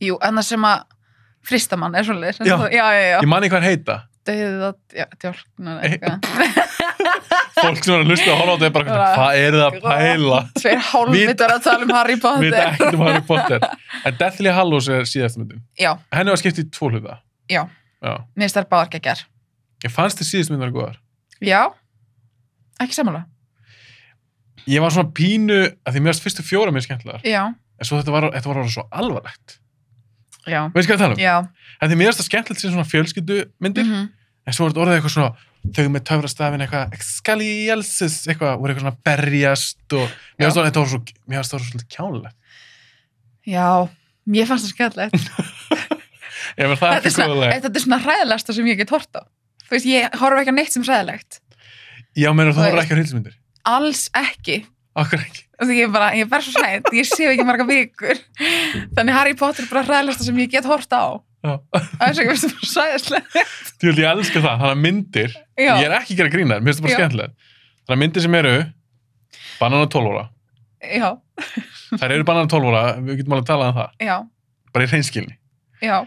Jú, en það sem að fristamann er svoleiðis. Já. Ég man ekki hvað heita. Dauða djálknar eitthvað. Fólk sem er að hlusta og horfa á þetta er bara, hvað er það að pæla? 2 hálfvitar að tala um Harry Potter. Vita ekkert um Harry Potter. En Deathly Hallows er síðasta myndin. Já. Henni var skipt í 2 hluta. Já. Mér finnst þær báðar geggjar. Ég fannst þið síðast myndin góðar. Já. Ekki sammála. Ég var svona pínu, að því mér varst fyrstu 4 mér skemmtilegar. Já. En svo þetta var svo alvarlegt. Já. Veistu hvað ég tala um? Já. En því mér varst það skemmtilegt sem svona fjölskyldumyndir. En svo var þetta orðið eitthvað svona, þau með töfrastafin eitthvað, Excalielsis, eitthvað, voru eitthvað svona berjast og mér varst það var svolítið kjánulegt. Já, mér fannst það skemmtilegt. Þetta er svona hræðilegsta sem ég get hort á. Þú veist, ég horfa ekki á neitt sem hræðilegt. Já, menn þú horfa ekki á hryllismyndir? Alls ekki. Akkur ekki? Ég er bara svo hrædd, ég sé ekki marga vikur. Þannig Harry Potter er bara hræðilegsta sem ég get hort á. Það er svo ekki verið bara sæðislega. Þú veit, ég elska það, þannig að myndir, ég er ekki að gera grína, mér finnst það bara skemmtilega. Þannig að myndir sem eru Bananar 12 ára. Já. Þær eru Bananar 12 ára, við getum alveg að tala um það. Já. Bara í hreinskilni. Já.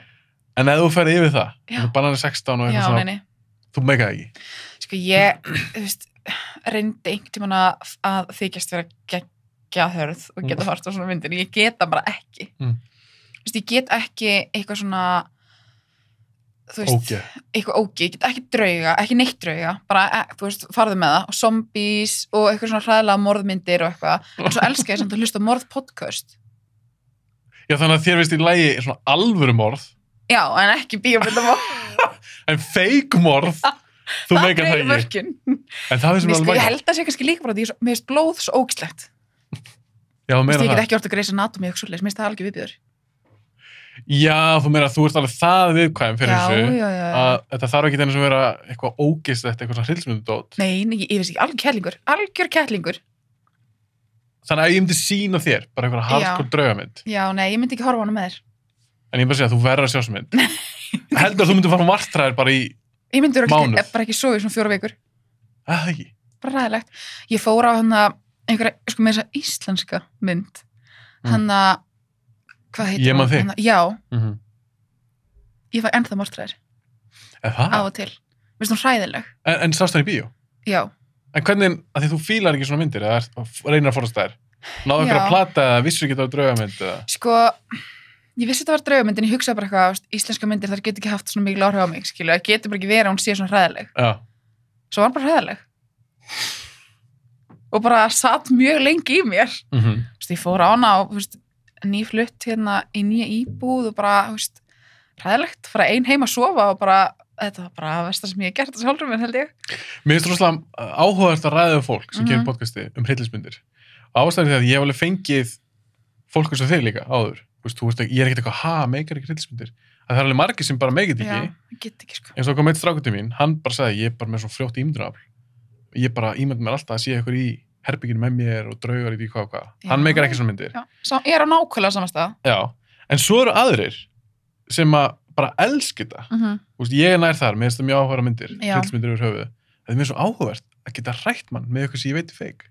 En ef þú ferði yfir það, Bananar 16 og eitthvað svona, þú meika það ekki. Sko ég, þú veist, reyndi einhvern tímann að þykjast vera geggjahörð og geta hort á svona myndir. Ég get það bara ekki. Þú veist, ég get ekki eitthvað svona, þú veist, eitthvað ógeð, ég get ekki drauga, ekki neitt drauga, bara, þú veist, farðu með það, og zombies og eitthvað svona hræðilega morðmyndir og eitthvað, en svo elska ég samt að hlusta morðpodcast. Já, þannig að þér veist í lagi svona alvöru morð. Já, en ekki bíómyndamorð. En fake morð, þú meikar það ekki. Mörkin. En það er sem alveg ég held að sé kannski líka bara því, mér finnst blóð svo ógislegt. Já, þú meina það. Ég get ekki orðið að Grey's Anatomy eitthvað svoleiðis, mér finnst það alveg viðbjóður. Já, þú meina að þú ert alveg það viðkvæm fyrir þessu að þetta þarf ekki þennig að vera eitthvað ógislegt, eitthvað svona hryllismyndudót. Nei, ég veist ekki, algjör kettlingur. Þannig að ég myndi sýna þér, bara eitthvað hardcore draugamynd. Já, nei, ég myndi ekki horfa á hana með þér. En ég bara segja að þú verður að sjá þessa mynd. Heldur að þú myndir fara martræðir bara í mánuð? Ég myndi bara ekki sofa í svona 4 vikur. Það ekki? Bara ræðilegt. Ég fór á hana einhverja, sko, með þessa íslenska mynd hann hvað heitir Ég man þig? Já, Mhm. ég fæ ennþá mortræðir Er á það? og til, mér finnst hún hræðileg En sást það í bíó? já, En hvernig, að því þú fílar ekki svona myndir eða reynir að forðast þær? Náðu ykkur Já. að plata eða vissur ekki það á draugamynd eða? sko ég vissi þetta var draugamynd en ég hugsaði bara eitthvað þú veist, íslenska myndir þar getur ekki haft svona mikil áhrif á mig skilu, það getur bara ekki verið að hún sé svona hræðileg Já. svo var hún bara hræðileg og bara satt mjög lengi í mér Mhm. þú veist, ég fór á hana og þú veist, nýflutt hérna í nýja íbúð og bara, þú veist, hræðilegt fara ein heim að sofa og bara þetta var bara versta sem ég hef gert þessu hálfum minn held ég Mér finnst rosalega áhugavert að ræða við fólk sem Mhm. gerir podcasti hryllingsmyndir. Ástæðan er því að ég hef alveg fengið fólk eins og þeir líka áður. Þú veist, ég er ekkert eitthvað, meikar ekki hryllingsmyndir. Það er alveg margir sem bara meikir þetta já, ekki. ég get ekki sko Eins og kom eitt strákur mín, hann bara sagði, ég er bara með svo frjótt ímyndunarafl. Ég bara ímynd mér alltaf að sé eitthvað í herbygginu með mér og draugar í því hvað og hvað. Já. Hann meikar ekki svona myndir. já, ég er á nákvæmlega samastað Já. En svo eru aðrir sem að bara elski þetta. Þú veist, ég er nær þar, mér finnst það mjög áhugaverðar myndir, Já. hryllingsmyndir yfir höfuð. Það er mér svo áhugavert að geta hrætt mann með eitthvað sem ég veit er feik.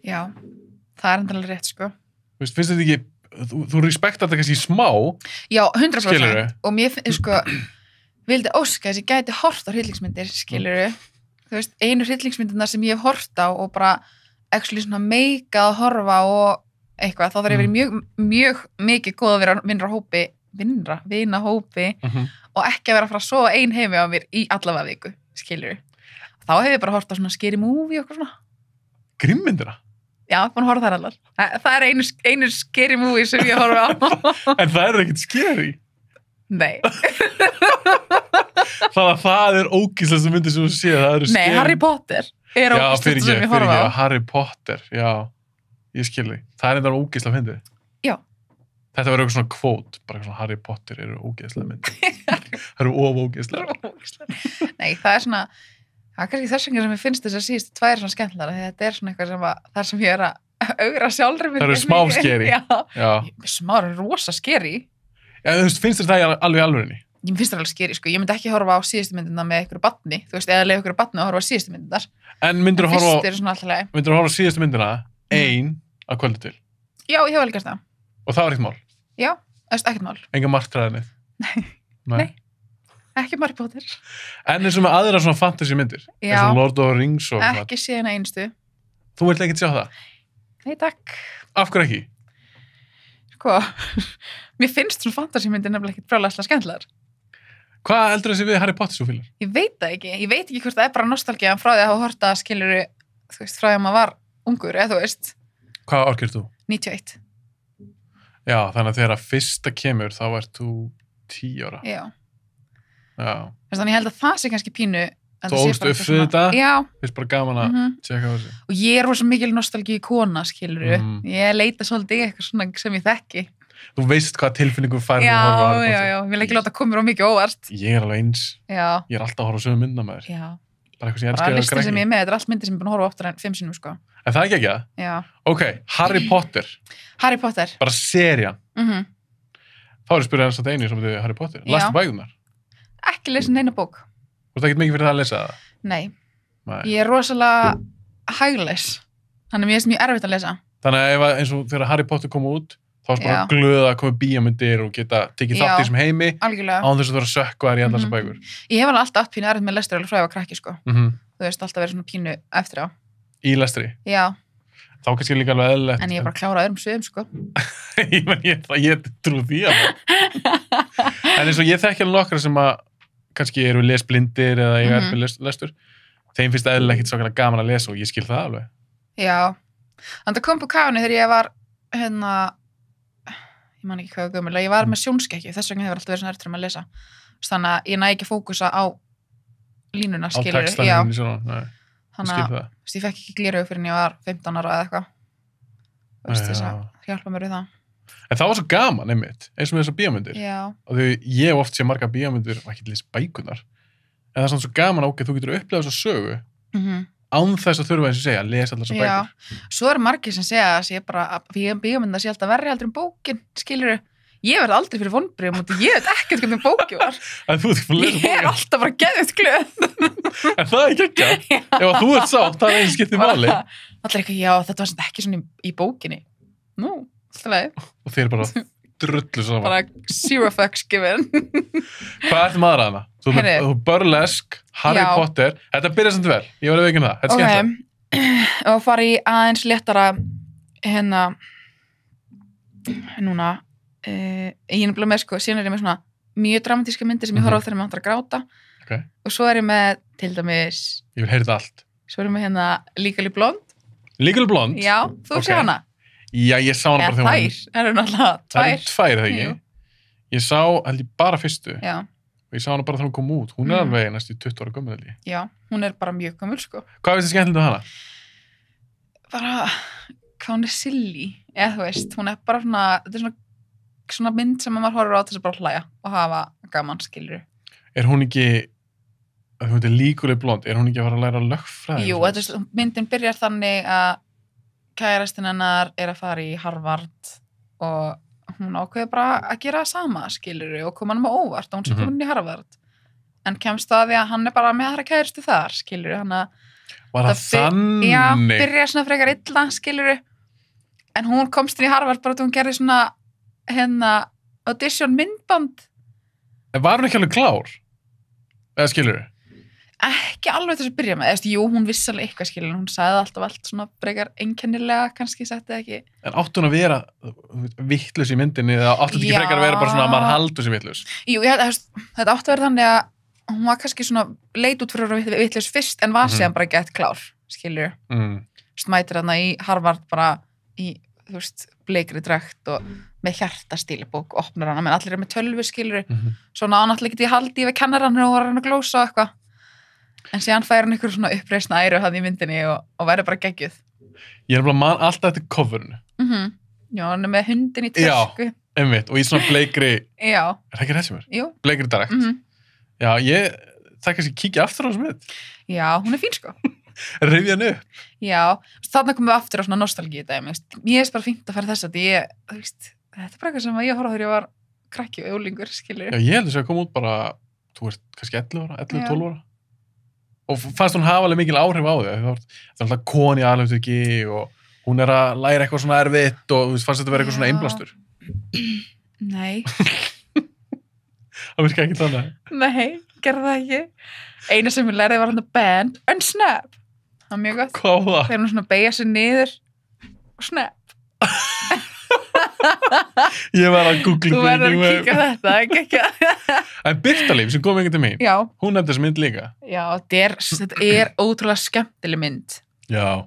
já, það er endalega rétt sko Þú veist, finnst þetta ekki, þú respektar þetta kannski smá, já, 100% Skilurðu? og mér finnst sko vildi óska þess að ég gæti hort á hryllingsmyndir skilurðu, þú veist, einu hryllingsmyndirna sem ég hef hort á og bara actually svona meikað að horfa og eitthvað, þá þarf ég verið mjög mikið góð að vera vinahópi og ekki að vera að fara að sofa ein heimi á mér í allavega viku, skilur þá hef ég bara hort á svona scary movie og svona, grimmyndina. já, búin að horfa þar allar það er einu scary movie sem ég horfa á En það er ekkert skeri. nei, Það er ógíslega sem myndir sem þú séð, það eru nei, scary. Harry Potter er Já, ógæslega fyrir sem ég horfa á Harry Potter, já, ég skil því. Það er þetta ógíslega fyndið. Já. Þetta verður eitthvað svona kvót, bara eitthvað svona Harry Potter eru ógíslega myndir. Það eru ógíslega. nei, það er svona það er kannski þess vegna sem ég finnst þess að síðustu tvær svona skemmtilega, því þetta er svona eitthvað sem að þar sem ég er að augra sjálfri mér Það eru smá scary. já, Já. smá rosa scary Já, þú veist, finnst þér það alveg í alvörinni? ég finnst það alveg skeri, sko, ég myndi ekki horfa á síðustu myndina með einhverju batni, þú veist, eða leiða einhverju batni að horfa á síðustu myndindar, En myndir þú fyrst er svona alltaf leið horfa á síðustu myndina ein að kvöldu til? já, ég hef alveg gert það, Og það var eitt mál? já, það er ekkert mál Enga marktræðinni? Nei. Ekki Harry Potter, En eins og með aðra svona fantasy myndir, eins Já. og Lord of the Rings og svona. ekki síðan einstu Þú vilt ekkert sjá það? nei takk, Af hverju ekki? sko mér finnst svona fantasímyndir nefnilega ekkert brjálæslega skemmtilegar Hvað heldur þessi við Harry Potter svo fílar? ég veit það ekki, ég veit ekki hvort það er bara nostalgía frá því að hafa horta skiluru þú veist, frá því að maður var ungur, eða þú veist Hvað orkir þú? 91, Já, þannig að þegar að fyrsta kemur þá ert þú 10 ára. já Já. þannig að ég held að það sé kannski pínu að Þú það sé ólst bara upp eitthvað við svona- þetta? já, Fyrst bara gaman að tjekka á þessu. og ég er rosa mikil nostalgíu kona skiluru, Mhm. ég leita svolítið í eitthvað svona sem ég þekki Þú veist hvað tilfinningu fær já, þú horfa á Harry já, Potter. já, ég vil ekki láta koma mér á mikið óvart Ég er alveg eins. já, Ég er alltaf að horfa á sömu mynda með þér. já, Bara eitthvað sem ég bara elskar að listin sem grækki. ég er með, þetta er allt myndir sem ég er búin að horfa á oftar en 5 sinnum sko, En það er ekki ekki það? já, Ok, Harry Potter. Harry Potter Bara serían. mhm Þá er ég að spyrja þess að einu sem þetta Harry Potter. Já. Lastu bækunar? ekki lesa neina bók, Þú ert ekkert mikið fyrir það að lesa það? nei Nei. ég er rosalega hægles þannig að mér finnst mjög erfitt að lesa Þannig að ef að, eins og þegar Harry Potter kom út, þá varst bara Já. glöð að koma bíómyndir og geta tekið þátt í Já. þessum heimi algjörlega, án þess að þú vera að sökka þær í allar þessar Mhm. bækur. ég hef alveg alltaf átt pínu erfitt með lestur alveg frá ég var krakki sko, Mm þú veist, alltaf verið svona pínu eftir á Í lestri. já, Þá kannski líka alveg eðlilegt. en ég er bara klárað öðrum sögum sko ég trú því að En eins og ég þekki alveg nokkra sem að kannski eru lesblindir eða ég er með lestur. Þeim finnst eðlilega ekkert svakalega gaman að lesa og ég skil það alveg. já, þannig að kom på káni þegar ég var hérna ég man ekki hvað var gömul, ég var með sjónskekkju þess vegna hefur alltaf verið svona ertur um að lesa þannig að ég næ ekki fókusa á línuna Á skilur, textanum í svona. Nei, ég þannig skil að það. þú veist, ég fekk ekki gleraug fyrir en ég var 15 ára eða eitthvað þú veist, þess að Já. hjálpa mér við það En það var svo gaman einmitt, eins og með þessar bíómyndir. já, Og því ég hef oft sé marga bíómyndir og ekki lesa bækunar. En það er svona svo gaman að þú getur upplegað þessa sögu án þess að þurfa eins og segja að lesa allar þessar já, bækur. svo eru margir sem segja að sé bara að bíómynda sé alltaf verri heldur um bókin skilur, ég verð aldrei fyrir vonbrigðum og ég veit ekkert hvernig bóki var. En þú ert ekki að lesa Ég er alltaf bara geðvitt glöð. En það er ekki ekki. Ef að þú ert sátt, það er einu skipti máli. Allir eitthvað, já, þetta var samt ekki svona í bókinni. Nú, alltaf leið. Og þeir bara drullu saman. Bara zero fucks given. Hvað ertu maður að hana? Þú Burlesque, Harry Potter. Þetta byrjar samt vel. Ég var að veikina það. Þetta er skemmtilegt. Og fara í aðeins léttara núna ég er bara með síðan er ég með svona mjög dramatíska myndir sem ég horfa á þegar maður vantar að gráta og svo er ég með til dæmis ég vil heyra þetta allt svo er ég með Legally Blonde já, þú sé hana já, ég sá hana bara þegar það eru náttúrulega tvær það ekki ég sá, held ég bara fyrstu já. Og ég sá hana bara þegar hún kom út hún er alveg næstu 20 ára gömul held ég já, hún er bara mjög gömul sko hvað veist þið skemmtilegt um hana? bara, hvað hún er silly eða þú veist, hún er bara svona þetta er svona mynd sem maður horfir á þess að bara hlæja og hafa gaman, skilur er hún ekki að hún er Legally Blonde, er hún ekki að fara að læra lögfræði? Jú, myndin byrjar þannig að kærastinn hennar er að fara í Harvard og hún ákveður bara að gera það sama, skilur og koma hann með óvart og hún sem komin í Harvard en kemst það því að hann er bara með aðra kærastu þar, skilur hann að var það þannig? Já, byrjar svona frekar illa, skilur en hún komst inn í Harvard bara að hún gerði svona audition myndband en var hún ekki alveg klár? Eða skilur ekki alveg þess að byrja með jú, hún vissi alveg eitthvað skilur hún sagði alltaf allt svona frekar einkennilega kannski sagt eða ekki en átti hún að vera vitlaus í myndinni eða átti ekki frekar að vera bara svona að maður haldur sér vitlaus? Jú, þetta átti að vera þannig að hún var kannski svona leit út fyrir að vera vitlaus fyrst en var síðan bara gett klár skilur smætir þarna í Harvard bara í þú veist, bleikri drakt og með hjartastílibók og opnar hana, menn allir er með tölvu skilur svona ánáttúrulega getið haldi við kennarann og var hann að glósa og eitthvað en síðan fær hann ykkur svona uppreisna æru hann í myndinni og verður bara geggjuð ég er bara mann alltaf eftir coverinu já, hann er með hundin í tösku já, einmitt, og í svona bleikri já, er það ekki rétt sem er? Jú. Bleikri drakt já, það kannski kíkja aftur á þessu mynd já, hún er fín sko rifja hann upp já, þarna komum við aftur á svona nostalgíu dæmi ég er bara fínt að fara þess að þetta er bara eitthvað sem ég horfði þegar ég var krakki og jólingur, skilur já, ég heldur að koma út bara þú ert kannski 11 ára, 11-12 ára og fannst hún hafa alveg mikil áhrif á þig það er alltaf koni aðlöftu ekki og hún er að læra eitthvað svona erfitt og þú fannst þetta vera eitthvað svona einblastur nei það virka ekki þannig nei, gerði það ekki eina sem ég lærði var hann að band and snap það var mjög gott hvað var það? þegar hún svona beigja sig niður og snap ég var að googla þú verður að kíka þetta ekki en Birtalíf sem kom einhvern til mín já. hún nefndi þessi mynd líka já, þetta er ótrúlega skemmtileg mynd já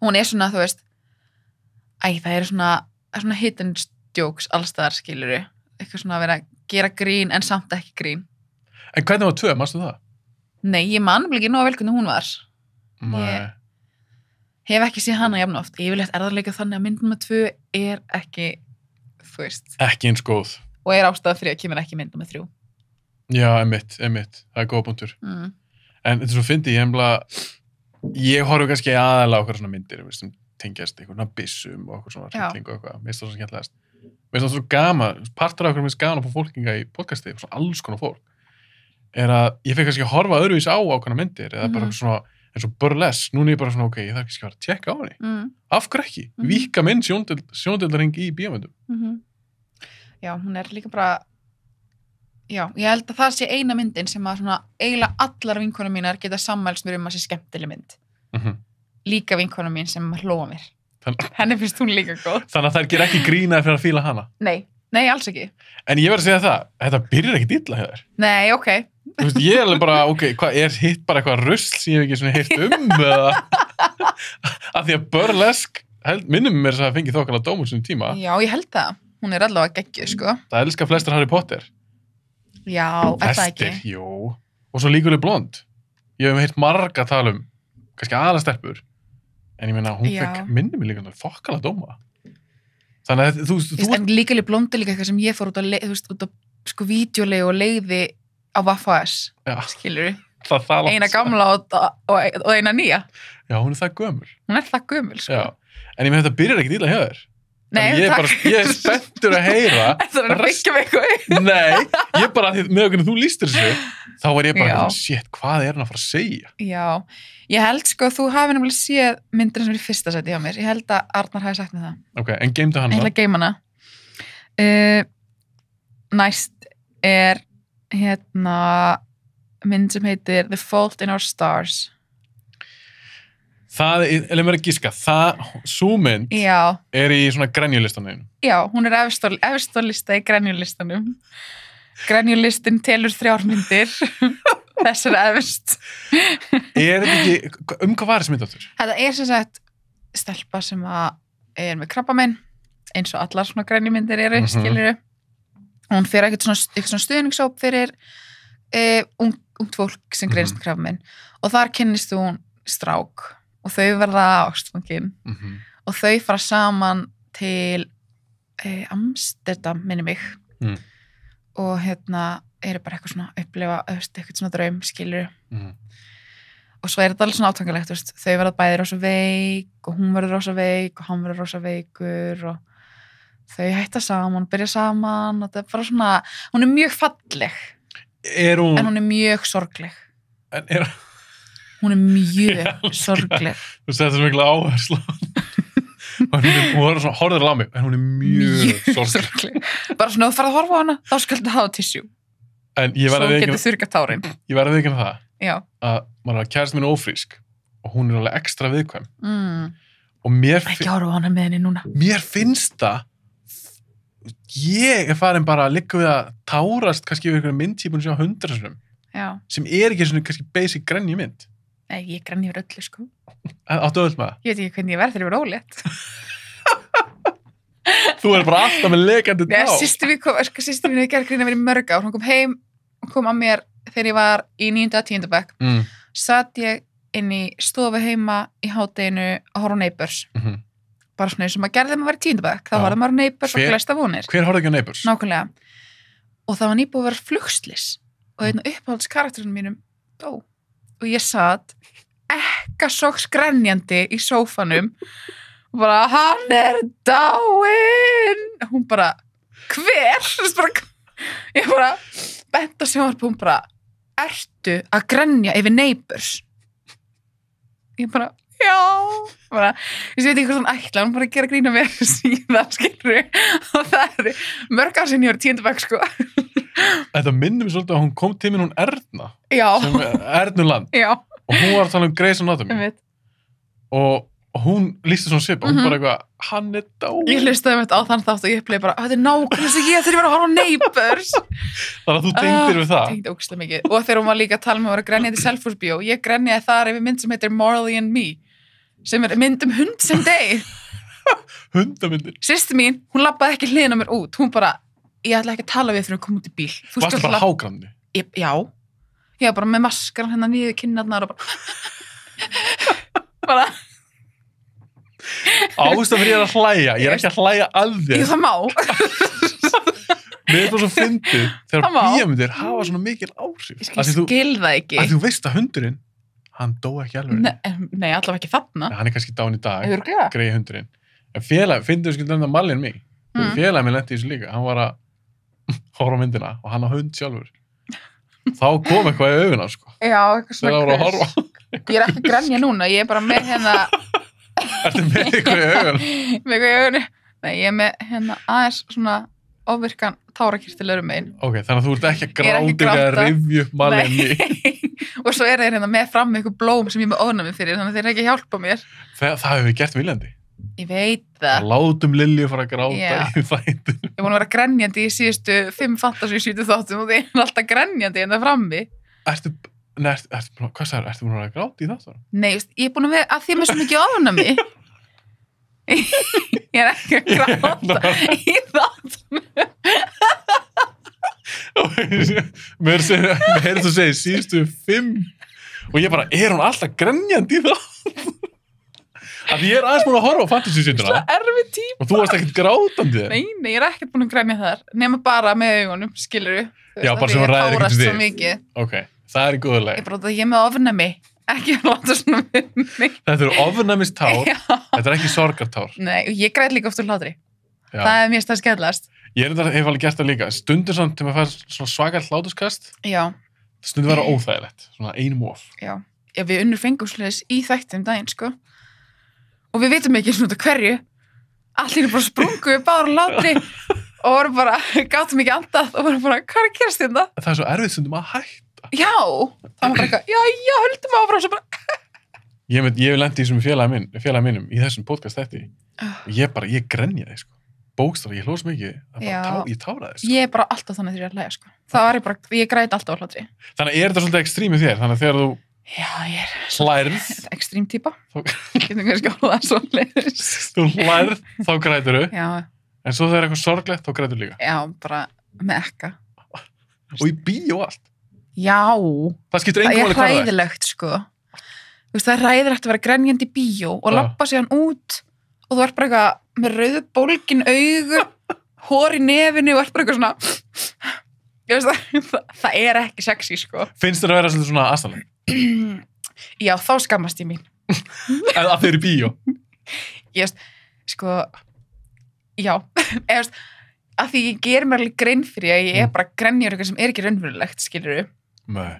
hún er svona, þú veist það er svona hidden jokes allstaðar, skilur eitthvað svona að vera að gera grín en samt ekki grín en hvernig var 2, manstu það? nei, ég man ekki nóg vel hvernig hún var nei hef ekki séð hana jafn oft yfirleitt er það líka þannig að mynd nr. 2 er ekki, þú veist ekki eins góð og er ástæða fyrir að kemur ekki mynd nr. 3 já, einmitt, það er góða punktur en þetta er svo fyndi ég horf kannski aðalega á okkur svona myndir sem tengjast einhvern svona byssum og okkur svona hrylling og eitthvað, mér finnst það svo skemmtilegast mér finnst það svo gaman, partur af okkur mér finnst gaman að fá fólkinga í podcasti, svona alls konar fólk er að ég fekk kannski að horfa öðruvís á ákveðna myndir eða bara svona eins og Burlesque, núna er ég bara svona ég þarf ekki að tjekka á henni af hverju ekki, víka minn sjóndeildarhring í bíómyndum já, hún er líka bara já, ég held að það sé eina myndin sem að svona eiginlega allar vinkonum mínar geta sammælst mér að sé skemmtileg mynd líka vinkonum mín sem hlóa mér henni finnst hún líka góð þannig að þær ger ekki grínaði fyrir að fíla hana nei, alls ekki en ég verð að segja það, þetta byrjar ekki illa hjá þér nei, ok þú veist, ég er bara, hvað er hitt bara eitthvað rusl sem ég hef ekki svona heyrt eða af því að Burlesque minnum mér að það fengi þokkala dómur sem tíma já, ég held það, hún er allavega geggjuð sko það elskar flestir Harry Potter já, er það ekki jú, og svo Legally Blonde ég hef heyrt marga tala kannski aðalega stelpur en ég meina, hún fekk minnum mér líka þokkala dóma þannig að þú en Legally Blonde er líka eitthvað sem ég fór út á sko vídeolegu og leiði á Vaffas, skilur eina gamla og eina nýja já, hún er það gömul sko. en ég með þetta byrjar ekkert illa hjá þér Nei, ég er spenntur að heyra. Það er að byggja mig eitthvað. Nei, ég bara, með okkur þú lýstir þessu, þá var ég bara, Já. shit, hvað er hann að fara að segja? Já, ég held sko að þú hafi nefnilega séð myndina sem er í fyrsta seti hjá mér. Ég held að Arnar hafi sagt mér það. Ok, en geymdu hann Ég ætla að geyma hana. Næst er mynd sem heitir The Fault in Our Stars. Það, eða mér að gíska, sú mynd Já, er í svona grenjulistanum. já, hún er efst á lista í grenjulistanum. Grenjulistin telur 3 myndir. Þess er efst. Er þetta ekki, hvað var þessi mynd áttur? Þetta er sem sagt stelpa sem að er með krabbamein, eins og allar svona grenjumyndir eru, skilurðu. Hún fer eitthvað svona stuðningshóp fyrir ungt fólk sem greinst með krabbamein. Og þar kynnist hún strák og þau verða ástfangin. Og þau fara saman til Amsterdam, minni mig. Og eru bara eitthvað svona upplifa, eitthvað svona draum, skilurðu. Og svo er þetta alveg svona átangalegt, þau verða bæði rosa veik og hún verður rosa veik og hann verður rosa veikur og þau hætta saman, byrja saman og þetta er bara svona, hún er mjög falleg en hún er mjög sorgleg. Hún er mjög sorgleg. Þú segði þetta mikla áherslu. Hún horfður alveg á mig, en hún er mjög sorgleg. Bara svona, þú farið að horfa á hana, þá skaldu hafa tissue. En ég verði svo getur þurrkað tárin. Ég verði ekki það. Já. Að kærasta mín er ófrísk og hún er alveg ekstra viðkvæm. Og mér ekki horfa á hana með henni núna. Mér finnst það ég er farin bara að liggja við að tárast kannski yfir einhverjum mynd ég búin að sjá 100 sinum. Já. Sem er ekki svona kannski basic grenju mynd. Nei, ég grenji yfir öllu, sko. Áttu öll með það? Ég veit ekki hvernig ég verð þegar ég verð ólétt. Þú er bara alltaf með lekandi tá. Nei, systir mín gerði grína mér í mörg ár. Hún kom að mér þegar ég var í 9. og 10. bekk. Satt ég inn í stofu heima í hádeginu að horfa á Neighbours. Bara svona eins og maður gerði þegar maður var í 10. bekk. Þá var það maður Neighbours og glæsta vonir. Hver horfði ekki á Neighbours? Nákvæmlega. Og það var nýbúið að vera flugslys. Og einn uppáhaldskarakterinn mínum dó. Og ég satt ekkasokks grenjandi í sófanum og bara, hann er dáinn. Hún bara, hver? Ég bara bent á sjónvarp, hún bara, ertu að grenja yfir Neighbours? Ég bara, já. Bara, ég veit ekki hvað hann ætla, hún bara að gera grína mér síðan, skilur. Og það er mörg ár sinni ég var í 10. bekk, sko. Þetta minnir mér svolítið að hún kom til mér hún Erna. Já. Sem Ernuland. Já. Og hún var að tala Grey's Anatomy. Og hún lýsti svona svip og hún bara eitthvað, hann er dáinn. Ég hlustaði með þetta á þann þátt og ég upplifði bara, þetta er nákvæmlega sem ég þegar ég var að horfa á Neighbours. Þannig að þú tengdir við það. Tengdi ógeðslega mikið. Og þegar hún var líka að tala með að vera grenjandi í Selfoss-bíó, ég grenjaði þar yfir mynd sem heitir Marley and Me, sem er mynd hund sem deyr. Hundamyndir. Systir mín, hún labbaði ekki hliðina á mér út. Hún bara, ég ætla ekki að tala við þegar við komum út í bíl. Varstu bara hágrandi? Já. Ég var bara með maskaran hérna niður kinnarnar og bara Ástæðan fyrir ég að hlæja. Ég er ekki að hlæja að þér. Það má. Mér er bara svo fyndið þegar bíómyndir hafa svona mikil áhrif. Ég skil það ekki. Að þú veist að hundurinn, hann dó ekki alveg. Nei, allavega ekki þarna. Nei, hann er kannski dáinn í dag. Örugglega. Greyið hundurinn. En fyndið þú skilur nefna Marley and Me. Félagi minn lenti í þessu líka. Hann var að horfa á myndina og hann á hund sjálfur. Þá kom eitthvað í augun á, sko. Já, eitthvað svona. Þegar hann var að horfa. Ég er ekki að grenja núna, ég er bara með hérna. Ertu með eitthvað í augun? Með eitthvað í augunni. Nei, ég er með hérna aðeins svona ofvirkan tárakirtil öðrum megin. Ok, þannig að þú ert ekki að gráta að rifja upp Marley and Me. Og svo er þeir hérna með fram eitthvað blóm sem ég er með ofnæmi fyrir, þannig að þeir ekki hjálpa mér. Það hefur við gert viljandi. Ég veit það. Látum Lilju fara að gráta í þættinu. Ég er búin að vera grenjandi í síðustu 5 fantasy-sýtu þáttum og þeir er alltaf grenjandi en það frammi. Hvað sagður? Ertu búin að vera að gráta í þáttunum? Nei, ég er búin að vera að því með svo mikið ofnæmi. Ég er ekki að gráta í þáttunum. Mér heyrðist þú segja síðustu 5 og ég bara, er hún alltaf grenjandi í þáttunum? Að ég er aðeins búin að horfa á fantasy-sýtuna. Svo erfið típa. Og þú varst ekkert grátandi þér. Nei, ég er ekkert búin að grenja þar. Nema bara með augunum, skilurðu. Já, bara sem hún ræðir ekkert við. Ok, það er í góðu leið. Ég er með ofnæmi. Ekki að láta svona við mig. Þetta eru ofnæmistár. Þetta er ekki sorgartár. Nei, og ég græt líka oft úr hlátri. Já. Það er mér stað skellast. Ég hef alveg gert það líka. Stundur svona til maður fær svona svakar hláturskast, Já, stundur vera óþægilegt, svona einum of. já. Já, við unnur fengum svoleiðis í þættum daginn, sko. Og við vitum ekki svona hverju. Allt í einu bara sprungu við báður látri og vorum bara, gátum ekki andað og vorum bara, hvað er að gerast þetta? Það er svo erfið stundum að hætta. Já, það var bara eitthvað, já, höldum áfram svo bara. Ég lendi í þessum félaga mínum í þessum podcast þetta. Ég grenjaði, sko. Bókstara, ég hlóðs mikið, ég táraði, sko. Ég er bara alltaf þannig þegar ég er að hlæja, sko. Það var ég græti alltaf á hlátri. Þannig er þetta svolítið ekstrím í þér, þannig að þegar þú Já, ég er hlærð, ekstrím típa. Getum við skjála það svo leiðis. þú hlærð, þá grætur Já, en svo þegar eitthvað sorglegt, þá grætur líka. já, bara með ekka. Og í bíó allt. Já, Það skiptir það engum er máli hvað það er. hræðilegt, sko. Þú veist, það er hræðilegt að vera grenjandi í bíó og Já. labba síðan út og þú ert bara eitthvað með rauðbólgin augu, hor í nefinu og ert bara eitthvað svona... Ég veist það er ekki sexy, sko. Finnst þér að vera svolítið svona aðstæðlega? Já, þá skammast ég mín. Eða að þeir í bíó? Ég veist, sko, já, ég veist, að því ég ger mér alveg grein fyrir að ég er bara grenjur eitthvað sem er ekki raunverulegt, skilurðu. Nei.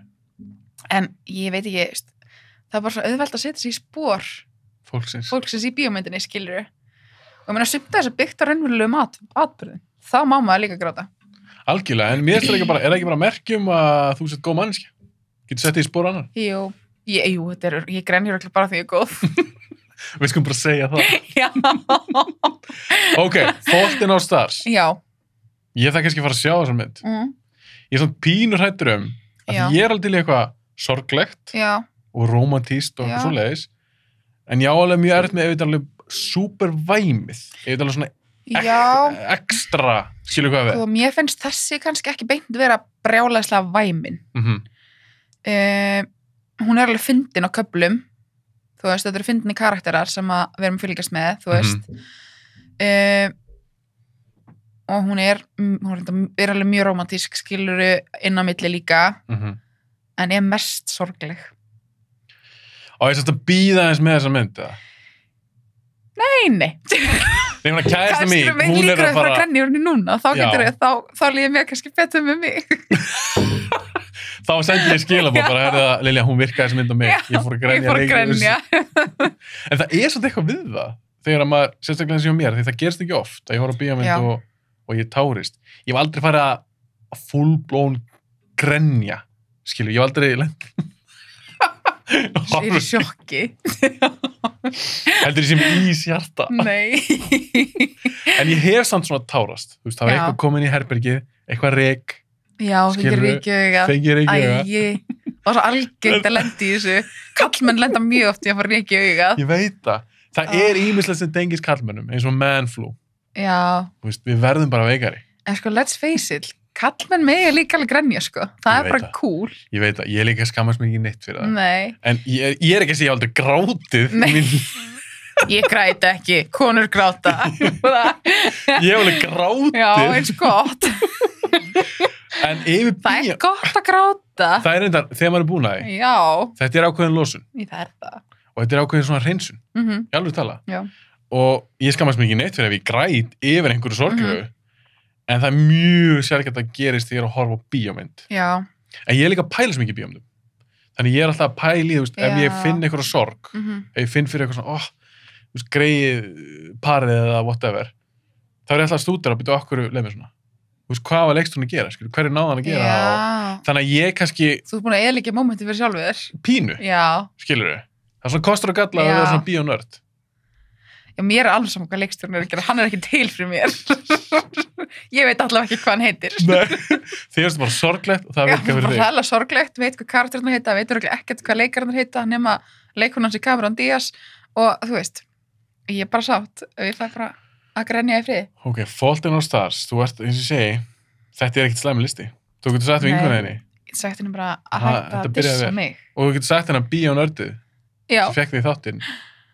En ég veit ekki, veist, það er bara svo auðvelt að setja sig í spor Fólksins. í bíómyndinni, skilurðu. Og ég meina, sumt þess að byggta raunverulegum atburðum. Þá má maður líka gráta. Algjörlega, en mér er það ekki bara merkjum að þú sett góð manneskja? Getur sett í spór annar? Jú, ég grenjur ekki bara því ég er góð. Við skulum bara segja það. Já. Ok, Fault in Our Stars. Já. Ég það kannski að fara að sjá þessar mynd. Ég er svona pínur hættur að Já. ég er alveg til í eitthvað sorglegt Já. og romantíst og eitthvað svoleiðis. En ég á alveg mjög erfitt með ef þetta er alveg super væmið. Ef þetta er alveg svona ekstra, skilur hvað við. Og mér finnst þessi kannski ekki beint vera brjálæðislega væmin. Hún er alveg fyndin á köflum. Þú veist, þetta eru fyndinni karakterar sem við erum að fylgjast með, þú veist. Og hún er alveg mjög romantísk, skiluru inn á milli líka, en er mest sorgleg. Og ég sérst að býða eins með þessa mynd, eða? Nei. Nei, hún að kæðast að mín, hún er að fara... Grenni úr henni núna, þá líður mér kannski betur með mig. Þá sendi ég skilabóð bara, herðu það, Lilja, hún virkaði þessi mynd á mig. Ég fór að grenja. En það er svolítið eitthvað við það, þegar að maður, sérstaklega eins og mér, því það gerst ekki oft, að ég horf á bíómynd og ég tárist. Ég hef aldrei farið að full-blown grenja, skilur, ég hef aldrei Ég er í sjokki. Heldur ég sem ís hjarta. Nei. En ég hef samt svona tárast. Þú veist, það var eitthvað komin í herbergið, eitthvað rek. Já, fengir reykjauga. Æi. Og svo algengt að lenda í þessu. Kallmenn lenda mjög oft í að fara reykjauga. Ég veit það. Það er ýmislegt sem tengist kallmennum, eins og manflu. Já. Þú veist, við verðum bara veikari. En sko, let's face it, kallmenn mega líka alveg grenja, sko. Það er bara cool. Ég veit það, ég er líka skammast mér ekki neitt fyrir það. Nei. En ég er ekki að segja aldrei grátið. Nei. Ég græti ekki, konur gráta. Ég hef alveg grátið. Já, eins gott. En yfir bíó... Það er gott að gráta. Það er reyndar, þegar maður er búin að því. Já. Þetta er ákveðin losun. Það er það. Og þetta er ákveðin svona hreinsun. Ég alveg tala. Já. Og ég skammast mér ekki neitt fyrir ef ég græt yfir einhverju sorglegu. En það er mjög sjálfgætt að gerist þegar ég er að horfa á bíómynd. Já. En ég er líka að pæla sem ekki í bíómyndum. Þannig ég er alltaf að pæla í, þú veist, ef ég finn eitthvað sorg, ef ég finn fyrir eitthvað svona, þú veist, greið parið eða whatever, þá er ég alltaf að stúdera að byrja okkur leið með svona. Þú veist, hvað var leiksturinn að gera, skilur, hverju náðan að gera. Og þannig að ég kannski... Þú ert búin að eyðileggja mómenti fyrir sjálfu þér. Pínu, skilur þau. Það er svona kostur og galla að vera svona bíónörd. Já, mér er alveg saman hvað leikstjórn er að gera. Hann er ekki til fyrir mér. Ég veit allavega ekki hvað hann heitir. Nei, þið erstu bara sorglegt og það virkar fyrir þig. Já, bara hella sorglegt, veit hvað karakterinn heita, veitur ekkert hvað leikarinn heita, nema leikurinn hans í Cameron Diaz og þú veist, ég er bara sátt. Ég fæ bara að grenja í friði. Ok, Fault in Our Stars, þú ert, eins og ég segi, þetta er ekkert slæmi listi. Þú getur sagt við einhvern Ég sagt henni bara að hætta að dissa mig. Og þú getur sagt henni að bíónördið, sem fekk þig í þáttinn,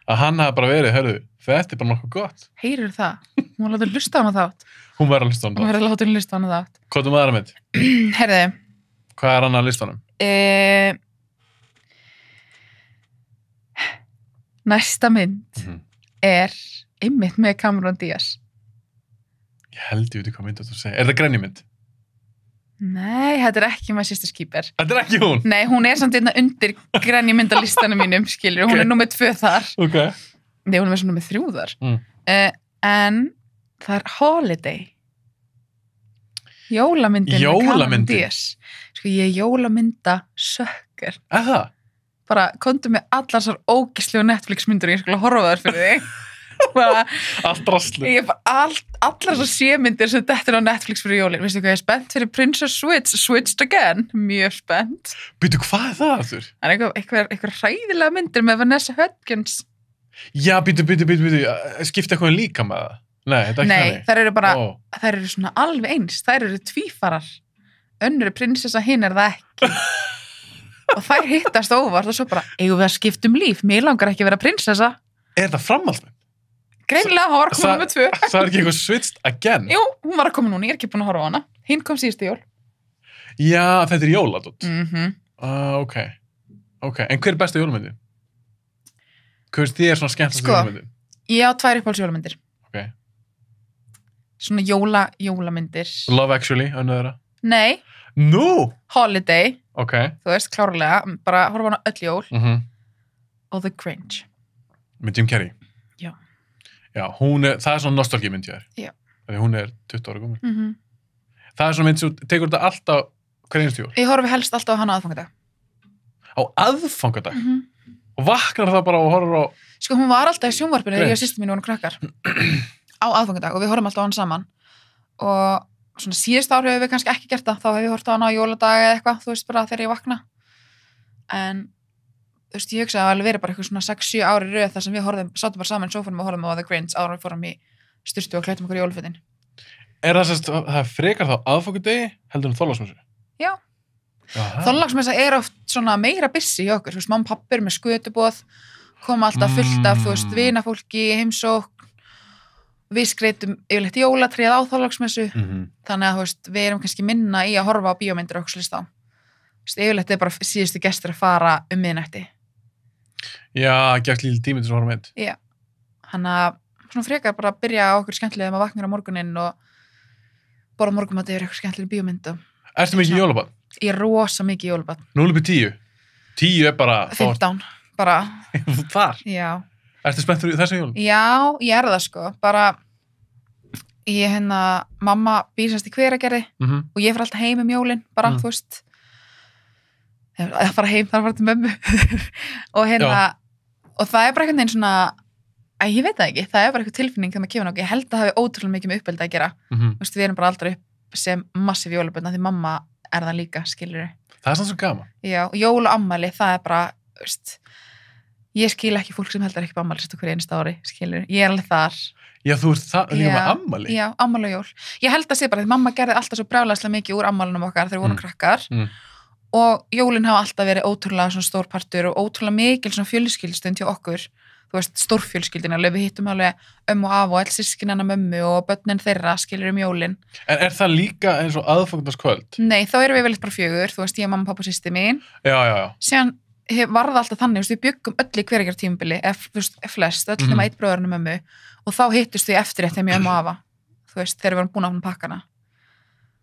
að hann hafi bara verið, hörðu, þetta er bara nokkuð gott. Heyrir það? Hún var látið að hlusta á hana þátt. Hún var að hlusta á hana þátt. Hún var látið að hlusta á hana þátt. Hvað er maður að mynd? Herði. Hvað er hann að lista honum? Næsta mynd er einmitt með Cameron Diaz. Ég held ég veit hvað mynd þetta segja. Er það grænjumynd? Nei, þetta er ekki My Sister's Keeper. Þetta er ekki hún? Nei, hún er samt einna undir grænjumyndalistanum mínum, skilur. Hún er númer 2 þar. Ok. Nei, hún er svona númer 3 þar. En það er Holiday. Jólamyndin. Jólamyndin? Sko, ég er jólamynda sökkar. Það? Bara, komdu með allar svo ógeðslegu Netflix myndur og ég skulle horfa þar fyrir þig. Bara, allt draslu. Ég er bara allar svo sémyndir sem dettur á Netflix fyrir jólin. Veistu hvað, ég er spennt fyrir Princess Switched Again. Mjög spennt. Býtu, hvað er það aftur? Það er eitthvað hræðilega myndir með Vanessa Hudgens. Já, býtu. Skipta eitthvað líka með það? Nei, þetta er ekki þannig. Nei, þær eru bara, þær eru svona alveg eins. Þær eru tvífarar. Önnur er prinsessa, hinn er það ekki. Og þær hittast óvart og svo bara, eigum við að skipta líf? Mér langar ekki að vera prinsessa. Er þetta framhaldmynd? Greinilega, hún var að koma með 2. Það er ekki eitthvað Switched Again? Jú, hún var að koma núna, ég er ekki búin að horfa á hana. Hinn kom síðustu jól. Já, þetta er jóladótt. Ok. Ok, en hver er besta jólamyndin? Hver þið er svona skemmtast jólamyndin? Ég á 2 uppáhaldsjólamyndir. Ok. Svona jólamyndir. Love Actually, önnur þeirra? Nei. Nú? Holiday. Ok. Þú veist, klárlega, bara horfa hana öll jól. Og The Grinch. Með Jim Carrey? Já. Já, það er svona nostalgímynd ég er. Já. Þegar hún er 20 ára gömul. Það er svona mynd sem tekur þetta alltaf hver einstu jól? Ég horfi helst alltaf á hana aðfangadag. Á aðfangadag? Og vaknar það bara og horfur á... Sko, hún var alltaf í sjónvarpinu þegar ég og systur mín voru krakkar. Á aðfangadag og við horfum alltaf á hana saman. Og svona síðust ár hefur við kannski ekki gert það. Þá hefur við hort á hana á jóladag eða eitthvað, þú veist, bara þegar ég vakna. En þú veist, ég hugsa að það alveg verið bara eitthvað svona 6-7 ári röð þar sem við sátum bara saman í sófanum og horfum á The Grinch áður við fórum í sturtu og klædtum okkur í jólafötin. Er það frekar þá aðfangudegi heldur en þorláksmessu? Já. Þorláksmessa er oft svona meira busy hjá okkur, þú veist, mamma og pabbi með skötuboð, koma alltaf fullt af, þú veist, vinafólki, heimsókn. Við skreytum yfirleitt jólatrið á þorláksmessu, þannig að, þú veist, við erum kannski minna í að horfa á bíómyndir okkur slist á. Þú veist, yfirleitt er bara síðustu gestur að fara miðnætti. Já, gert lítil tími til að horfa mynd. Já, hann að svona frekar bara að byrja á okkur skemmtilega að vakna á morguninn og borða morgunmat yfir eitthvað skemmtilega bíómynd. Ertu mikið jólabarn? Ég er rosa mikið jólabarn. 0-10? 10 er bara... 15, bara. Þar? Já. Ertu spennt fyrir þessu jólum? Já, ég er það sko. Bara, mamma býrsast í Hveragerði og ég fer alltaf heim jólin, bara, þú veist. Það fara heim, það fara til mömmu. og og það er bara einhvern veginn svona, ég veit það ekki, það er bara eitthvað tilfinning þegar maður kemur nokkuð. Ég held að það hafi ótrúlega mikið með uppeldi að gera. Þú veist, við erum bara aldrei upp sem massíf jólabörna því mamma er það líka, skilurðu. Það er svona svo gaman. Já, og jólaafmæli, það er bara, þú veist, ég skil ekki fólk sem heldur ekki afmæli sérst okkur einasta ári, skilurðu. Ég er alveg þar. Já, þú ert það líka með afmæli? Já, afmæli og jól. Ég held að sé bara því mamma gerði alltaf svo brjálæðislega mikið úr afmælunum okkar þegar við vorum krakkar. Og jólin hafa alltaf verið ótrúlega svona stór partur og ótrúlega mikil svona fjölskyldstund hjá okkur. Þú veist, stórfjölskyldin alveg, við hittum alveg og af og all systkin hennar mömmu og börnin þeirra skilur jólin. En er það líka eins og aðfangadagskvöld? Nei, þá erum við vel bara 4, þú veist, ég, mamma, pappa og systir mín. Já. Síðan var það alltaf þannig, við byggum öll í Hveragerðartímabili, flest, öll nema eitt bróðurinn og mömmu og þá hittust við eftir eitt þegar og afa, þú veist, þegar við varum búin að opna pakkana.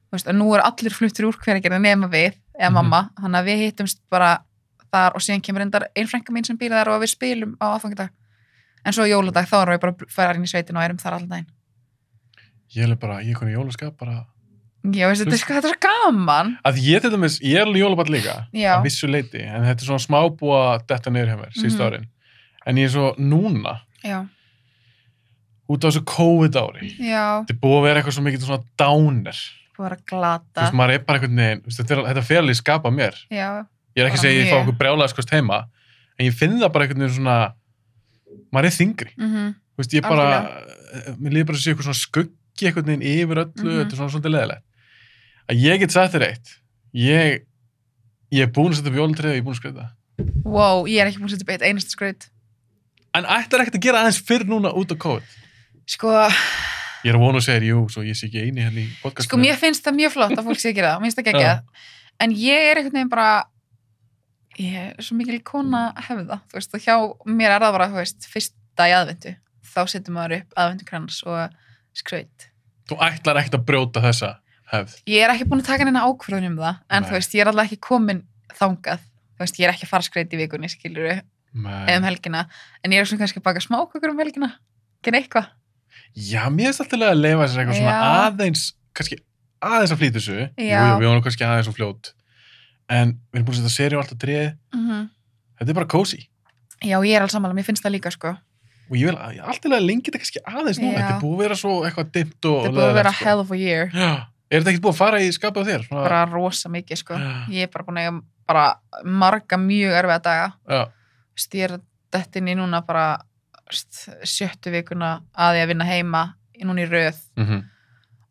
Þú veist, og nú er allir fluttir úr Hveragerði nema við, eða mamma, þannig að við hittumst bara þar og síðan kemur reyndar ein frænka mín sem býr þar og við spilum á aðfangadag. En svo jóladag þá erum við bara færa inn í sveitin og erum þar allan daginn. Ég er koni jólaskap bara... Já, veist, þetta er svo gaman. Að ég er alveg jólabarn líka, Já. Að vissu leyti, en þetta er svona smábúa detta niður hjá mér, síðustu árin. En ég er svo núna, Já. Út á þessu COVID-ári. Já. Þetta er búið að vera eitthvað svo mikið svona downer. Búið að vera glata. Þú veist, maður er bara einhvern veginn, þetta fer alveg skapa mér. Já. Ég er ekki að segja að ég fá okkur brjálæðiskost heima, en ég finn það bara einhvern veginn svona, maður er þyngri. Þú veist, ég bara, mér líður bara að sé eitthvað svona skuggi einhvern veginn yfir öllu, þetta er svona svolítið leiðilegt. Að ég get sagt þér eitt, ég er búin að setja upp jólatrið og ég er búin að skrauta. Wow, ég er ekki búin að setja upp eitt einasta skraut. En ætlar ekkert að gera aðeins fyrr núna út á COVID? Sko... Ég er að vona að segja, svo ég sé ekki eini hérna í podcastinu. Sko, mér finnst það mjög flott að fólk sé að gera það, mér finnst það geggjað. En ég er einhvern veginn bara, ég er svo mikil kona hefða, þú veist, og hjá mér er það bara, þú veist, fyrsta í aðventu. Þá setjum maður upp aðventukrans og skraut. Þú ætlar ekkert að brjóta þessa hefð. Ég er ekki búin að taka neina ákvörðun það, en þú veist, ég er alltaf ekki komin þangað. Þú veist, ég er ekki að fara skreit í vikunni, skilurðu, helgina. En ég er svona kannski að baka smákökur helgina. Gera eitthvað. Já, mér er alltaf að leifa sér eitthvað svona aðeins, kannski aðeins að flýta þessu. Jú, við vorum kannski aðeins og fljót. En við erum búin að setja seríu alltaf tréð. Þetta er bara cozy. Já, ég er alls sammála, mér finnst það líka, sko. Og ég vil alltaf lengi þetta kannski aðeins núna. Þetta er búið að vera svo eitthvað dimmt og... Þetta er búið að vera hell of a year. Já. Er þetta ekkert búið að fara í skapið á þér? Svona... Bara rosa mikið, sko. Ég er bara búin að eiga bara marga mjög erfiða daga. Já. Ég er dettin í núna bara 7. vikuna að ég að vinna heima núna í röð.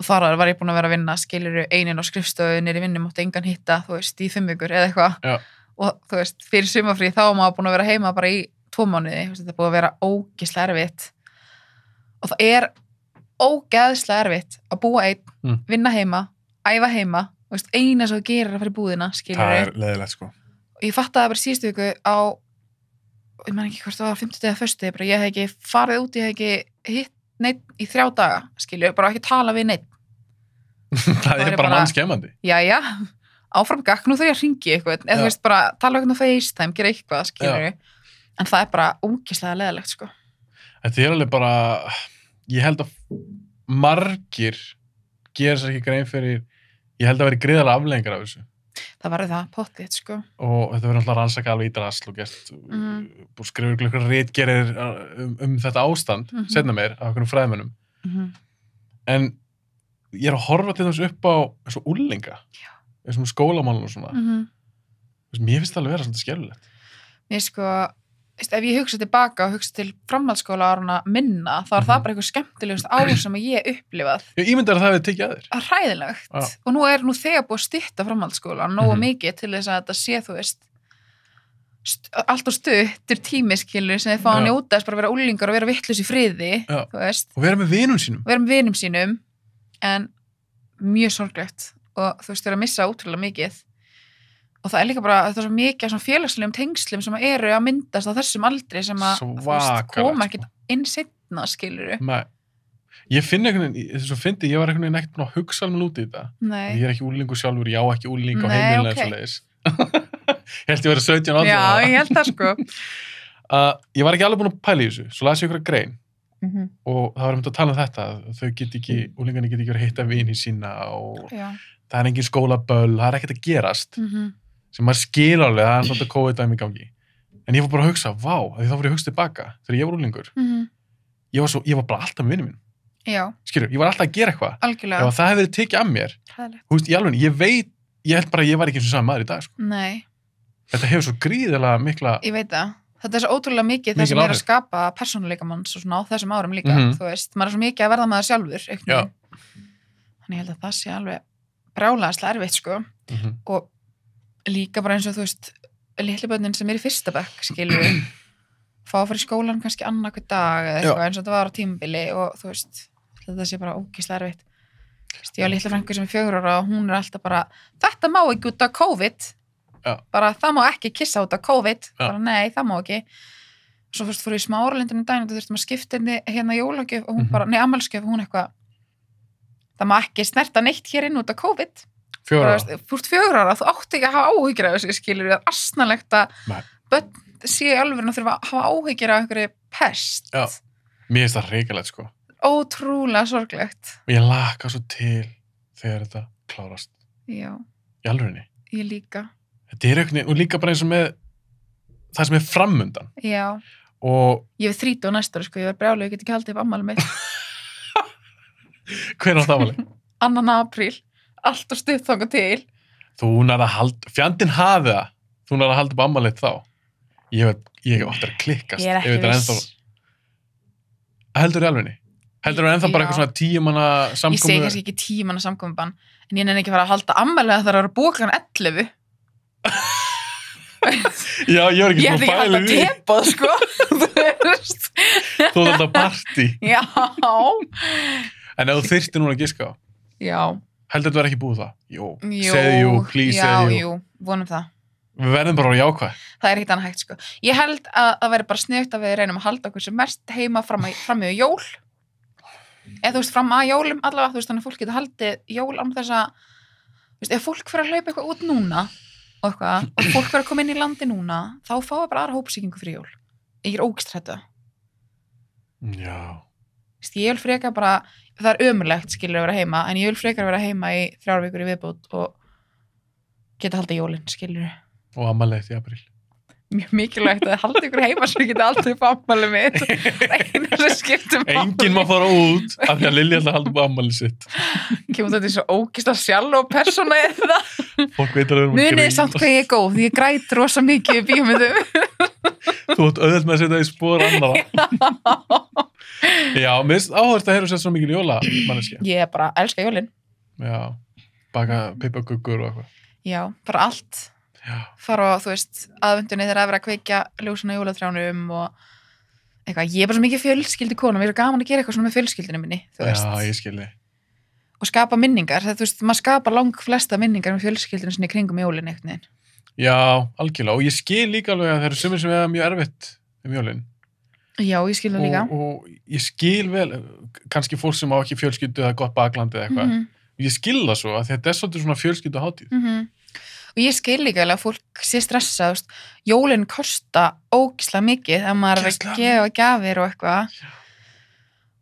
Og þar var ég búin að vera að vinna, skilurðu, einin á skrifstofu, niður í vinnu, mátti engan hitta, þú veist, í 5 vikur eða eitthvað. Já. Og þú veist, fyrir sumarfrí þá maður búin að vera heima bara í 2 mánuði, þetta er búið að vera ógeðslega erfitt. Og það er ógeðslega erfitt að búa einn, vinna heima, æfa heima, þú veist, eina sem þú gerir að fara í búðina, skilurðu. Það er leiðilegt, sko. Og ég fattaði bara síðustu viku á, ég man ekki hvort það var 50 eða 1. Ég hef ekki farið út, ég hef ekki hitt neitt í 3 daga, skilurðu, bara ekki tala við neitt. Það er bara mannskemmandi. Jæja, áfram gakk, nú þarf ég að hringi eitthvað, eða þú veist bara, tala eitthvað á FaceTime, gera eitthvað, skilurðu. En það er bara ógeðslega leiðilegt, sko. Þetta er alveg bara, ég held að margir gera sér ekki grein fyrir, ég held að vera gríðarlega afleiðingar af þessu. Það var það, pottþétt, sko. Og þetta verður alltaf rannsaka alveg í drasl og gert, búið skrifur glöggur ritgerir þetta ástand, seinna meir, af einhvern fræðmönnum. En ég er að horfa til þess upp á eins og úrlinga, eins og skólamálun og svona. Mér finnst það alveg vera svolítið skelfilegt. Mér sko, ef ég hugsa tilbaka og hugsa til framhaldsskóla áruna minna, þá er það bara eitthvað skemmtilegust ár sem ég upplifað. Ég ímyndar að það hefði tekið að þér. Hræðilegt. Og nú er þegar búið að stytta framhaldsskóla, nógu mikið til þess að þetta sé, þú veist, allt og stuttur tímiskilur sem þið fá að njóta þess bara að vera úlingar og vera vitlaus í friði, þú veist. Og vera með vinum sínum. En mjög sorglegt og þú veist, þau eru að missa ótrúlega mikið. Og það er líka bara, þetta er svo mikið svona félagslegum tengslum sem eru að myndast á þessum aldri sem að koma ekkert inn seinna, skilurðu. Nei. Ég finn einhvern veginn, þess að fyndi, ég var einhvern veginn ekkert búin að hugsa alveg út í þetta. Nei. Ég er ekki úlingur sjálfur, ég á ekki úling á heimilinu eins og leiðis. Ég held ég verið 17 ára. Já, ég held það, sko. Ég var ekki alveg búin að pæla í þessu, svo las ég ykkur grein. Og það var að tala um þetta, úlingarnir get ekki verið að hitta vini sína og það er engin skólaböll, það er ekkert að gerast. Sem maður skilur alveg, það er svolítið COVID-dæmi í gangi. En ég var bara að hugsa, vá, því þá var ég að hugsa tilbaka, þegar ég var úlingur. Ég var bara alltaf með vinnu mín. Já. Skilur, ég var alltaf að gera eitthvað. Algjörlega. Ef það hefði verið tekið af mér. Þú veist, í alveg, ég held bara að ég var ekki eins og saman maður í dag, sko. Nei. Þetta hefur svo gríðilega mikla... Ég veit það. Þetta er svo ótrúlega mikið það sem er að skapa persónuleika manns og svona á þessum árum líka, þú veist, maður er svo mikið að verða maður sjálfur, þannig ég held að það sé alveg brjálæðislega erfitt, sko, og líka bara eins og, þú veist, litlu börnin sem er í 1. bekk, skilur fá að fara í skólan kannski annað hver dag eða eitthvað eins og þetta var á tímabili og þú veist, þetta sé bara ógeðslega erfitt. Ég á litlu frænku sem er 4 ára og hún er alltaf bara, þetta má ekki út af COVID. Bara það má ekki kissa út af COVID, bara nei, það má ekki. Svo fyrst fór ég í Smáralindinu daginn og þú þurftum að skipta hérna jólagjöf og hún bara, nei, afmælisgjöf og hún eitthvað, það má ekki snerta neitt hér inn út af COVID. 4 ára. Þú ert 4 ára, þú átt ekki að hafa áhyggjur af þessu, skilur við, asnalegt að börn sé alveg að þurfa að hafa áhyggjur af einhverju pest. Já, mér finnst það hrikalegt, sko. Ótrúlega sorglegt. Og ég laka svo til þegar þetta klárast. Já. Í alvörinni. Ég líka. Þetta er aukni, og líka bara eins og með það sem er framundan. Já. Og... Ég er 30 næsta ári, sko, ég var brjálega, ég get ekki haldið upp ammæli mitt. Hvenær átt afmæli? 2. apríl. Allt og stutt þangað til. Þú nærði að halda, fjandinn hafi það, þú nærði að halda upp ammælið þá. Ég hef ofta að klikkast. Ég er ekki viss. Heldur í alvegni? Heldur þú ennþá bara eitthvað svona 10 manna samkomu? Ég segi kannski ekki 10 manna samkomubann, en ég nenni ekki að fara að halda ammælið að það eru búið klukkan 11. Já, ég var ekki svona að halda tepað, sko. Þú ert alltaf partí. Já. En ef þú þyrftir núna að giska á? Já. Heldur þú ekki búið það? Jú. Segðu jú, please segðu jú. Já, vonum það. Við verðum bara á jákvæð. Það er ekkert annað hægt, sko. Ég held að það væri bara sniðugt að við reynum að halda okkur sem mest heima fram yfir jól. eða þú veist, fram að jólum allavega, þú veist, þannig að fólk getur haldið jól án þess að, þú veist, ef fólk fyrir að hlaupa eitthvað út núna og fólk fyrir að koma inn í landi núna, þá fáið bara aðra hópsýkingu fyrir jól. Ég er ógist hræddu. Já. Þú veist, ég vil freka bara, það er ömurlegt, skilur að vera heima, en ég vil frekar vera heima í 3 vikur í viðbót og geta haldið jólin, skilur. Og ammælið í apríl. Mjög mikilvægt að halda ykkur heima svo geta alltaf upp ammælið mitt. Það er einu sem skiptum Enginn má fara út af því að Lilja ætla að halda upp ammælið sitt. Kemur þetta í svo ógista sjálf og persóna eða. Fólk veit að við erum að Munið samt hvað ég er góð, því ég græt rosa mikið í bíómyndum. Þú ert auðvitað með að setja í spor annara. Já, mér finnst áhugavert að heyra sér svo mikil jólamanneskja. Ég bara elska jólin. Já, baka piparkökur og eitthvað. Já, bara allt. Já. Fara á, þú veist, aðvendunni þegar að vera að kveikja ljósuna jólatrjánum og eitthvað. Ég er bara svo mikið fjölskyldi kona, mér er gaman að gera eitthvað svona með fjölskyldinu minni, þú veist. Já, ég skilji. Og skapa minningar, þú veist, maður skapar lang flesta minningar með fjölskyldinu sinni í kringum jólin einhvern veginn. Já, algjörlega. Og ég skil líka alveg að það eru sumir sem er mjög erfitt jólin. Já, ég skil það líka. Og ég skil vel, kannski fólk sem á ekki fjölskyldu eða gott bakland eða eitthvað. Ég skil það svo að þetta er svolítið svona fjölskyldu hátíð. Og ég skil líka alveg að fólk sé stressað, jólin kosta ógislega mikið ef maður er að gefa gjafir og eitthvað.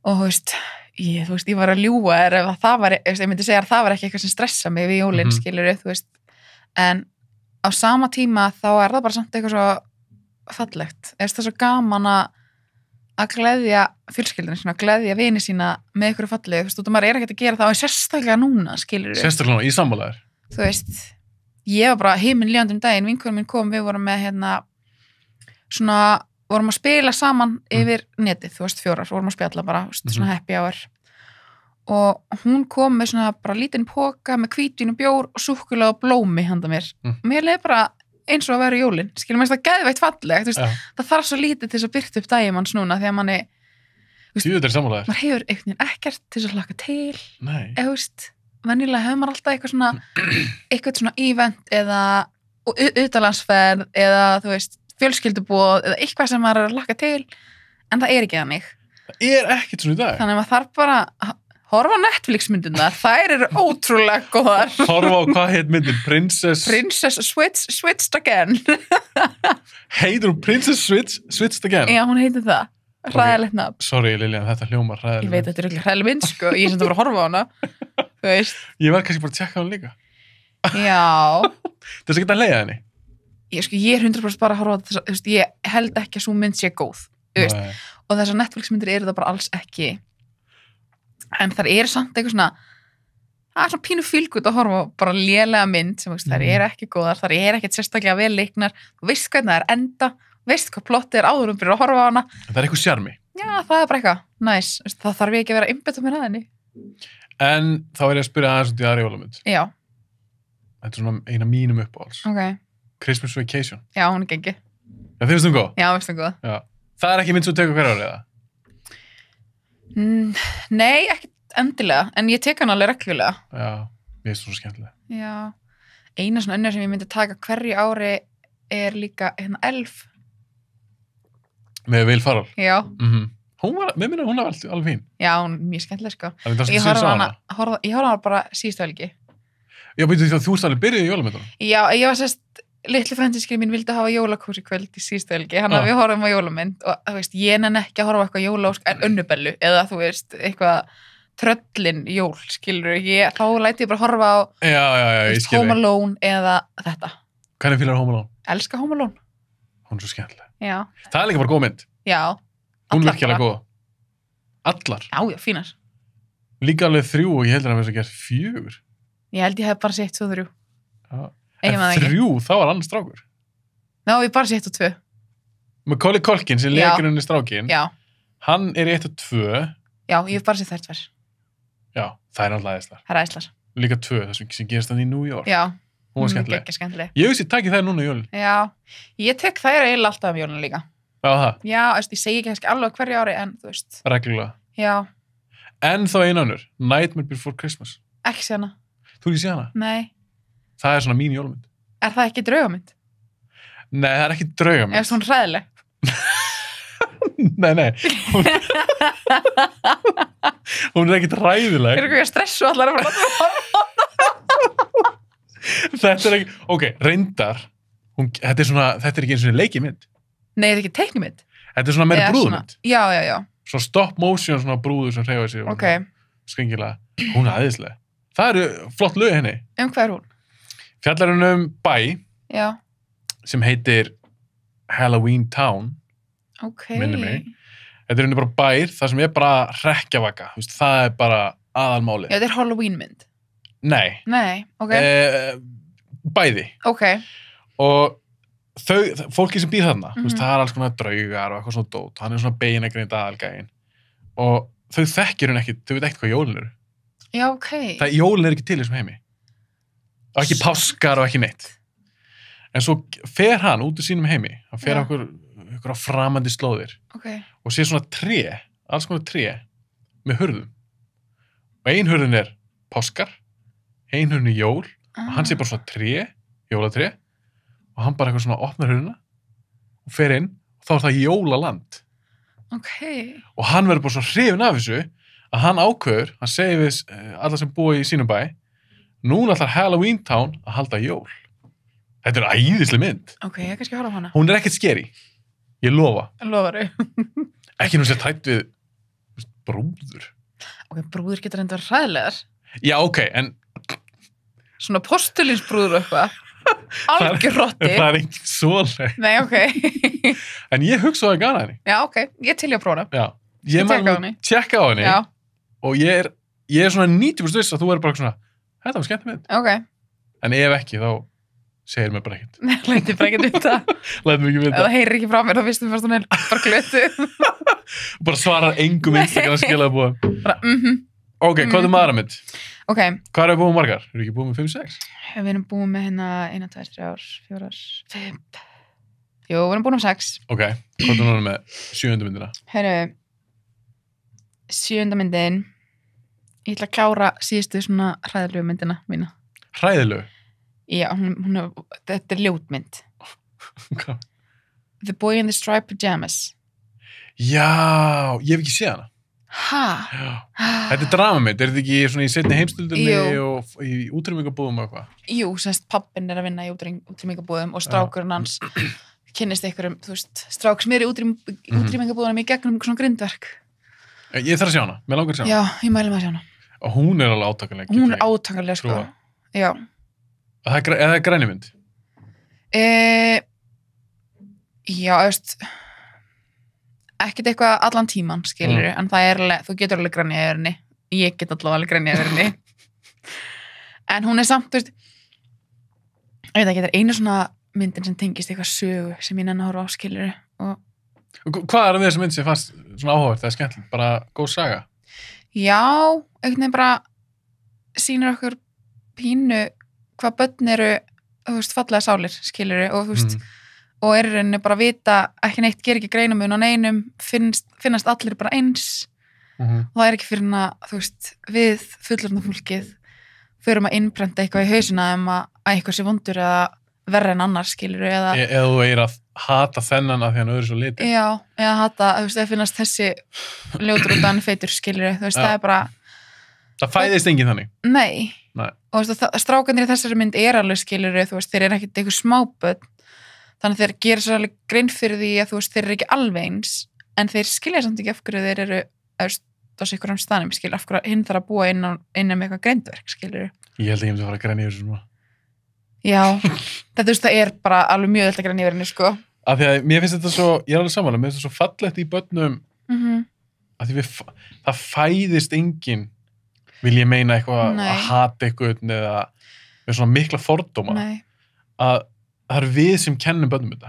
Og þú veist, ég var að ljúga ef það var, ég myndi segja að það var ekki eitthvað sem stressa mig við jólin, skilur þú veist. En á sama tíma þá er það bara samt eitthvað svo fallegt. Það er svo gaman að gleðja fjölskyldinu sína, gleðja vini sína með ykkur fallegu, þú veist, og maður er ekkert að gera það og sérstaklega núna, skilur þú. Sérstaklega núna, í sammálaðir. Þú veist, ég var bara himinlíðandi daginn, vinkonum minn kom, við vorum með vorum að spila saman yfir netið, þú veist, 4, vorum að spjalla bara, svona happy hour. Og hún kom með svona bara lítinn poka með hvítvin og bjór og súkkulaði og blómi handa mér. Mér leið bara eins og að vera jólin, skilum mér það geðveikt fallegt, þú veist, það þarf svo lítið til þess að byrta upp daginn manns núna, því að manni, þú veist, maður hefur ekkert til þess að hlaka til, eða, þú veist, venjulega hefur maður alltaf eitthvað svona event eða utanlandsferð eða, þú veist, fjölskylduboð eða eitthvað sem maður er að hlaka til, en það er ekki þannig. Það er ekkert svona í dag. Þannig að maður þarf bara horfa á Netflix-myndunar, þær eru ótrúlega góðar. Horfa á hvað heit myndin? Princess Switched Again. Heitir hún Princess Switched Again? Já, hún heitir það. Hræðilegt nafn. Sorry, Liljan, þetta hljómar hræðilegt. Ég veit að þetta er ekki hræðileg mynd, sko. Ég er sem það voru að horfa á hana. Þú veist. Ég var kannski bara að tjekka hana líka. Já. Þess að geta að leiða henni. Ég er 100% bara að horfa á þetta. Þú veist, ég held ekki að svo mynd sé góð. Þú veist. Og þessar Netflix-myndir eru það bara alls ekki. En þar er samt eitthvað svona, það er svona pínu fílgut að horfa á bara lélega mynd sem, þar er ekki góðar, þar er ekkert sérstaklega vel leiknar, þú veist hvernig það er enda, veist hvað plottið er áður byrja að horfa á hana. Það er eitthvað sjarmi. Já, það er bara eitthvað, næs, það þarf ég ekki að vera einbetta mér að henni. En þá er ég að spyrja aðeins út í aðra jólamynd. Já. Þetta er svona eina mínum uppáhalds. Ok. Christmas Vacation. Já, hún er gengið. Já, þið finnst hún góð? Já, finnst hún góð. Já. Það er ekki mynd sem þú tekur hver árið, eða? Nei, ekki endilega, en ég tek hann alveg reglulega. Já, ég finnst það svo skemmtilega. Já, eina svona önnur sem ég myndi taka hverju ári er líka Elf. Með Will Ferrell? Já. Mér minna hún er alveg fín. Já, hún er mjög skemmtileg, sko. Ég horfði hana bara síðustu helgi. Já, betur því að þú alveg byrjuði í jólamyndunum? Já, ég var sérst, litli frændiskinn mín vildi hafa jólakús í kvöld í síðustu helgi, hann að við horfum á jólamynd og þú veist, ég nenni ekki að horfa eitthvað jólaósk en Önnubellu eða þú veist, eitthvað tröllin jól, skilur þá læti ég bara horfa á ég skil Home Alone eða þetta. Hvernig fílar Home Alone? Elska Home Alone. Hún er svo skemmtileg. Já. Það er líka bara góð mynd. Já. Hún er virkilega góð. Allar. Já, fínar. Líka alveg 3 og ég heldur að það verður 4. Ég held ég hef bara sett 2 og 3. Já. En 3, þá var annar strákur. Já, ég bara sett 1 og 2. Macaulay Culkin sem leikur henni strákin. Já. Hann er í 1 og 2. Já, ég hef bara sett þær 2. Já, það er alltaf æðislar. Það er æðislar. Líka 2, þessum sem gerist hann í New York. Já. Hún var skemmtileg. Ekki skemmtileg. Ég veist ég taki þær núna í jólin. Já, ég tek þær eiginlega alltaf jólin líka. Já, það? Já, ég segi ekki alveg hverju ári, en þú veist. Reglulega. Já. En þá einu önnur, Nightmare Before Christmas. Ekki sé hana. Þú ekki sé hana? Nei. Það er svona mín jólamynd. Er það ekki draugamynd? Nei, það er ekki draugamynd. Er svona hræðileg? Nei, hún ekkert ræðileg. Er eitthvað stressu allar að Þetta ekki, ok, reyndar, þetta ekki eins og leikið mynd. Nei, þetta er ekki teiknumynd. Þetta svona meira brúðmynd. Já. Svona stop motion, svona brúður sem hreyfa sig. Ok. Skringilega. Hún er æðislega. Það eru flott lög henni. Hvað er hún? Fjallar hún bæ Já. sem heitir Halloween Town. Ok. Minnir mig. Þetta er bara bær, það sem er bara hrekkjavaka. Það er bara aðalmáli. Já, þetta er Halloween mynd. Nei, ok. Bæði. Ok. Og fólki sem býr þarna, það er alls konar draugar og eitthvað svona dót, hann er svona beinagrind aðalgægin og þau þekkir hún ekki, þau veit ekkert hvað jólin eru. Já, ok. Jólin er ekki til í þessum heimi. Og ekki páskar og ekki neitt. En svo fer hann út úr sínum heimi, hann fer okkur á framandi slóðir og sé svona alls konar tré með hurðum. Og ein hurðin er páskar, ein hurðin er jól og hann sé bara svona jólatré og hann bara eitthvað svona opnar hurðina og fer inn og þá er það jólaland. Ok. Og hann verður bara svo hrifinn af þessu að hann ákveður, hann segir við alla sem búa í sínum bæ, núna ætlar Halloween Town að halda jól. Þetta er æðisleg mynd. Ok, ég kannski horfa á hana. Hún er ekkert scary. Ég lofa. Lofaru. Ekki nú sér tætt við brúður. Ok, brúður getur enda hræðilegar. Já, ok, en svona postulinsbrúður og eitthvað. Algjör rotti. Það er engin svoleið. Nei, ok. En ég hugsaði að gana henni. Já, ok. Ég til ég að prófa hana. Já. Ég maður tjekka á henni. Já. Og ég er svona 90% viss að þú er bara svona, þetta var skemmt mynd. Ok. En ef ekki, þá segir mér bara ekkert. Læti bara ekkert vita. Læti mér ekki vita. Ef það heyrir ekki frá mér, þá fyrstum fyrst hún er bara glötu. Bara svarar engum Instagram skilaði búið. Bara, Ok, hvað er maður að mynd? Ok. Hvað er að búið með margar? Eru ekki búið með 5-6? Við erum búið með hérna 1, 2, 3, 4, 5. Jú, við erum búið með 6. Ok, hvað er núna með 7. myndina? Herru, 7. myndin. Ég ætla að klára síðustu svona hræðilegu myndina mína. Hræðilegu? Já, þetta er ljótmynd. Hvað? The Boy in the Striped Pyjamas. Já, ég hef ekki séð hana. Hæ? Þetta er dramamynd, er þetta ekki svona í seinni heimstöldinni og í útrýmingabúðum og eitthvað? Jú, semst pappinn er að vinna í útrýmingabúðum og strákurinn hans kynnist einhverjum, þú veist, strák sem er í útrýmingabúðunum í gegnum svona grindverk. Ég þarf að sjá hana, mér langar að sjá hana. Já, ég mæli maður að sjá hana. Og hún er alveg átakanlega. Hún er átakanlega, sko. Já. Það er grænimynd? Já, ekkert eitthvað allan tíman, skilur en það er alveg, þú getur alveg grænja yfir henni. Ég get alveg grænja yfir henni. En hún er samt, þú veist, ég veit ekki, það er einu svona myndin sem tengist eitthvað sögu sem ég nenni að horfa á, skilur Hvað er það þessi mynd sem fannst svona áhugavert, það er skemmtilegt, bara góð saga? Já, einhvern veginn bara sýnir okkur pínu hvað börn eru, þú veist, fallega sálir, skilur og þú veist, og er rauninni bara að vita ekki neitt, ger ekki greinamun á neinum, finnast allir bara eins og það er ekki fyrir að, þú veist, við fullorðna fólkið förum að innprenta eitthvað í hausina að eitthvað sé vondur eða verra en annars, skilur eða þú er að hata þennan af því hann öðru svo liti. Já, eða hata, þú veist, það finnast þessi ljótur út af hann feitur, skilur þú veist, það er bara það fæðist enginn þannig? Nei. Og þú veist, strákanir í þessari mynd er alveg, skilur þú veist, þeir eru ekkert eitthvað smábörn þannig að þeir gera svo alveg grein fyrir því að þú veist, þeir eru ekki alveg eins en þeir skilja samt ekki af hverju þeir eru á einhverjum stanum, skilur, af hverju hinn þarf að búa innan með eitthvað greindverk, skilur Ég held að ég myndi að fara að græna yfir þessu núna. Já, þetta, þú veist, það er bara alveg mjög öll að græna yfir henni, sko. Af því að mér finnst þetta svo, ég er alveg samanlega, mér finnst þetta svo fallegt í börnum að því það fæðist enginn, vil ég meina eitthvað að hata eitthvað eða með svona mikla fordóma að það eru við sem kennum börnum þetta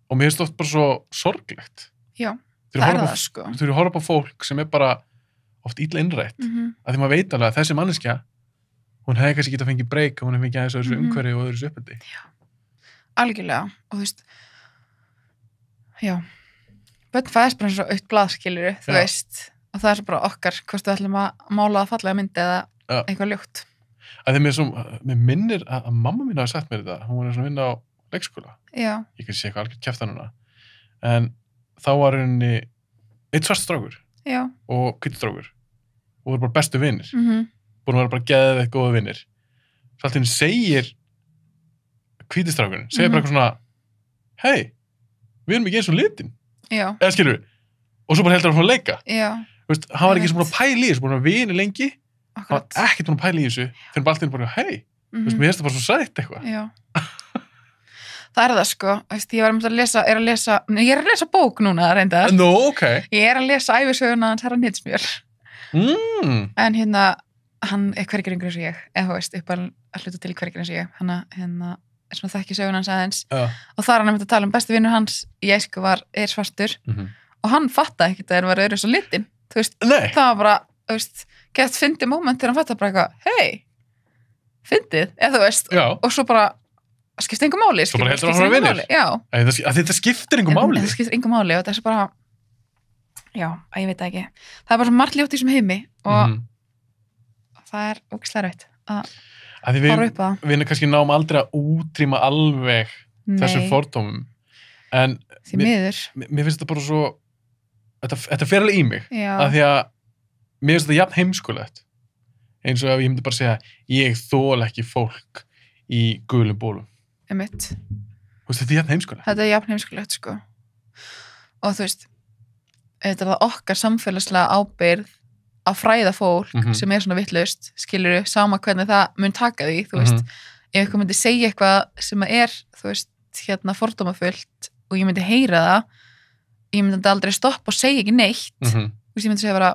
og mér finnst þetta oft bara svo sorglegt. Já, það er það, sko. Þú eru að horfa upp á fólk sem er bara oft illa innrætt að því maður veit alveg að þessi manneskja hún hefði kannski getað fengið breyk og hún hefði fengið aðeins öðru umhverfi og öðru uppeldi. Já, algjörlega. Og þú veist, já, börn fæðist bara eins og autt blað, skilur þú veist, og það er svo bara okkar hvort við ætlum að mála það fallega myndi eða eitthvað ljótt. Að því mér minnir að mamma mín hafi sagt mér þetta, hún var svona að vinna á leikskóla. Já. Ég kannski sé eitthvað algjört kjafta núna. En þá var henni eitt svart strákur já, og hvítur strákur og voru bara bestu vinir. Búin að vera bara geðveikt góða vinir. Svo allt í einu segir hvíti strákurinn, segir bara eitthvað svona hei, við erum ekki eins og litin. já, Eða skilur og svo bara heldur hann að leika. já, Þú veist, hann var ekki sem búin að pæla í þessu, búin að vera vinir lengi, hann akkurat. var ekkert búin að pæla í þessu, fyrir bara allt í einu bara, hei, þú veist, mér finnst það bara svo sætt eitthvað. Já. Það er það sko, veist, ég er að lesa bók núna reyndar. Nú, ok. Ég er að lesa ævisöguna hans herra Nýtsmjör. En hérna, hann er hverjir yngur eins og ég, eða þú veist, upp að hluta til hverjir eins og ég. Hann er svona þekki söguna hans aðeins. Og það er hann að tala besti vinur hans í æsku er svartur og hann fattaði ekkert að það var svo litin. Þú veist, Nei. það var bara, þú veist, gett fyndið moment þegar hann fattaði bara eitthvað, hei, fyndið, eða þú veist, og svo bara skiptir engu máli. Svo bara heldur hann að vera vinir. Já. Þetta skiptir engu máli. Þetta skiptir engu máli og þetta er svo bara, já, ég veit það ekki. Það er bara svo margt ljótt í þessum heimi og það er ógeðslega raut að fara upp að. Við kannski náum aldrei að útrýma alveg þessum fordómum. En því miður. Mér finnst þetta bara svo, þetta fer alveg í mig. Já. Af því að mér finnst þetta jafn heimskulegt. Eins og ef ég myndi bara segja, ég þol ekki fólk í gulum bólum. Einmitt. Þú veist, þetta er jafn heimskulegt. Þetta er jafn heimskulegt, sko. Og þú veist, þetta er það okkar samfélagslega ábyrgð að fræða fólk sem er svona vitlaust, skilurðu, sama hvernig það mun taka því, þú veist. Ef eitthvað myndi segja eitthvað sem er, þú veist, fordómafullt og ég myndi heyra það, ég myndi aldrei stoppa og segja ekki neitt. Þú veist, ég myndi segja bara,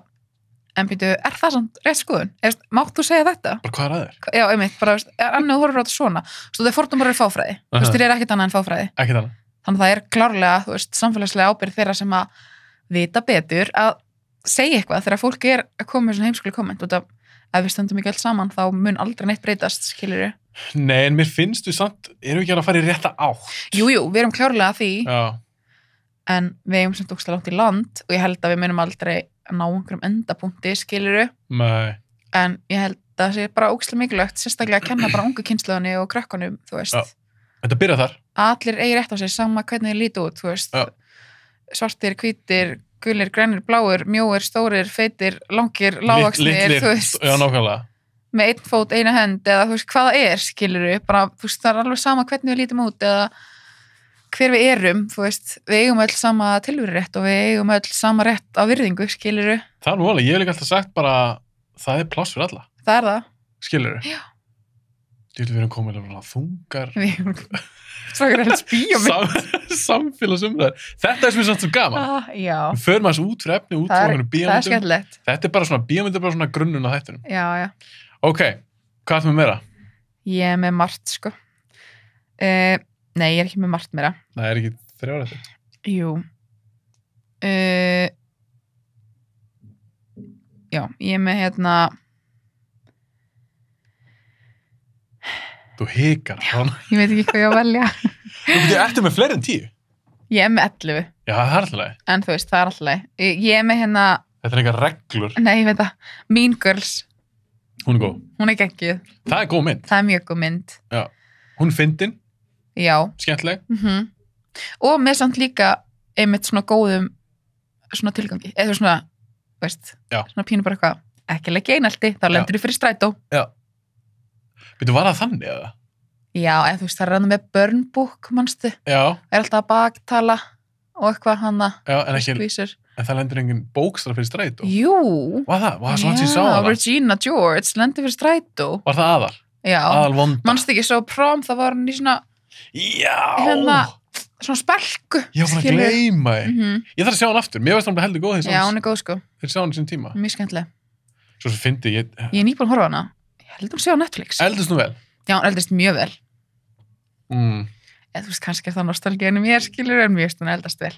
en býtu, er það samt rétt skoðun? Mátt þú segja þetta? Bara hvað er að þér? Já, einmitt, bara, annað horfur á þetta svona. Svo það er fordómar er fáfræði. Þú veist, þeir eru ekkert annað en fáfræði. Ekkert annað. Þannig að það er klárlega, þú veist, samfélagslega ábyrgð þeirra sem að vita betur að segja eitthvað þegar fólk er að koma með svona heimskuli komment út af ef við stöndum ekki öll saman þá mun aldrei neitt breytast, skilurðu. Nei, en mér finnst við samt, erum við ekki að fara í rétta átt? Jú, við erum klárlega að því. Já. En við eigum samt ógeðslega langt í land og ég held að við munum aldrei að ná einhverjum endapunkti, skilurðu. Nei. En ég held að það sé bara ógeðslega mikilvægt, sérstaklega að kenna bara ungu kynslóðinni og krökkunum, þú veist. Já. Þetta byrja þar. Allir eigi rétt á sig, sama hvernig þið líti út, þú veist. Svartir, hvítir, gulir, grænir, bláir, mjóir, stórir, feitir, langir, lágvaxnir, þú veist. Já, nákvæmlega. Með einn fót, eina hend, eða þú veist hvað það er, skilurðu, bara, þú veist, það er alveg sama hvernig við lítum út, eða hver við erum, þú veist, við eigum öll sama tilverurétt og við eigum öll sama rétt á virðingu, skilurðu. Það er nú alveg, ég hef líka alltaf sagt bara, það er pláss fyrir alla. Það er það. Skilurðu? Já. Þú veist, við erum komin að þungar. Við erum strákar helst bíómynd. Samfélagsumræður. Þetta er sem samt svo gaman. Já. Við förum aðeins út fyrir efni, út frá einhvern bíómyndum. Það er skemmtilegt. Þetta er bara svona, bíómynd er bara svona grunnun á þættinum. Já, já. Ok, hvað ertu með meira? Ég er með margt, sko. Nei, ég er ekki með margt meira. Það er ekki 3 ára þetta. Jú. Já, ég er með hérna... Þú hikar. Ég veit ekki hvað ég á að velja. Þú ertu með fleiri en 10? Ég er með 11. Já, það er alltaf leið. En þú veist, það er alltaf leið. Ég er með hérna... Þetta er eitthvað reglur. Nei, ég veit það. Mean Girls. Hún er góð. Hún er geggjuð. Það er góð mynd. Það er mjög góð mynd. Já. Hún er fyndin. Já. Skemmtileg. Og með samt líka einmitt svona góðum svona tilgangi. Eða svona, veist, svona pínu bara eitthvað. Ekki leggja einaldi, þá lendur þú fyrir strætó. Já. Býttu, var það þannig eða? Já, eða þú veist, það er hann með Burn Book, manstu? Já. Er alltaf að baktala og eitthvað hana. Já, en ekki, skvísur. En það lendur engin bókstara fyrir strætó? Jú. Var það? Var það svona sem ég sá það? Já, Regina George lendur fyrir strætó. Var það aðal? Já. Aðal vonda? Manstu ekki, svo prom, það var hann í svona... Já! Hérna, svona spelku. Ég var búin að gleyma því. Ég þarf að sjá hann aftur. Mér veist hann heldur góð Já, hún er góð, sko. Þeir sjá hann í sín tíma. Mjög skemmtileg. Svo sem fyndi ég er nýbúin að horfa á hana. Ég held hún sé á Netflix. Eldist nú vel? Já, hún eldist mjög vel. Þú veist, kannski er það nostalgíinu mér, skilur, en mjög hún eldast vel.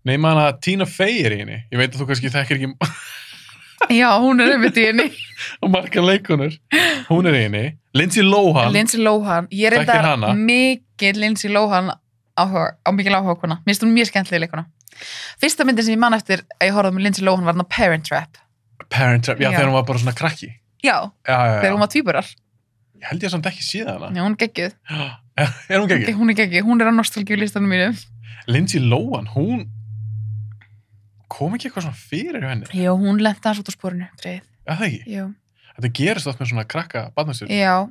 Nei, manna, Tina Fey er í henni. Ég veit að þú kannski þekkir ekki... Já, hún er einmitt í henni. Og margar leikonur. Hún er í henni. Lindsay Lohan. Ég er þetta mikið Lindsay Lohan mikil áhuga kona. Mér finnst hún mjög skemmtileg leikona. Fyrsta myndin sem ég man eftir að ég horfði með Lindsay Lohan var hana Parent Trap. Parent Trap, já, þegar hún var bara svona krakki. Já. Þegar hún var tvíburar. Ég held ég samt ekki síða hana. Já, hún er geggjuð. Er hún geggjuð? Hún er geggjuð. Hún er á nostalgíu listanum mínu. Lindsay Lohan, hún... kom ekki eitthvað svona fyrir henni? Jú, hún lenti hans út á sporinu, Freyð. Já, það ekki? Jú. Þetta gerist oft með svona krakka barnastur. Já,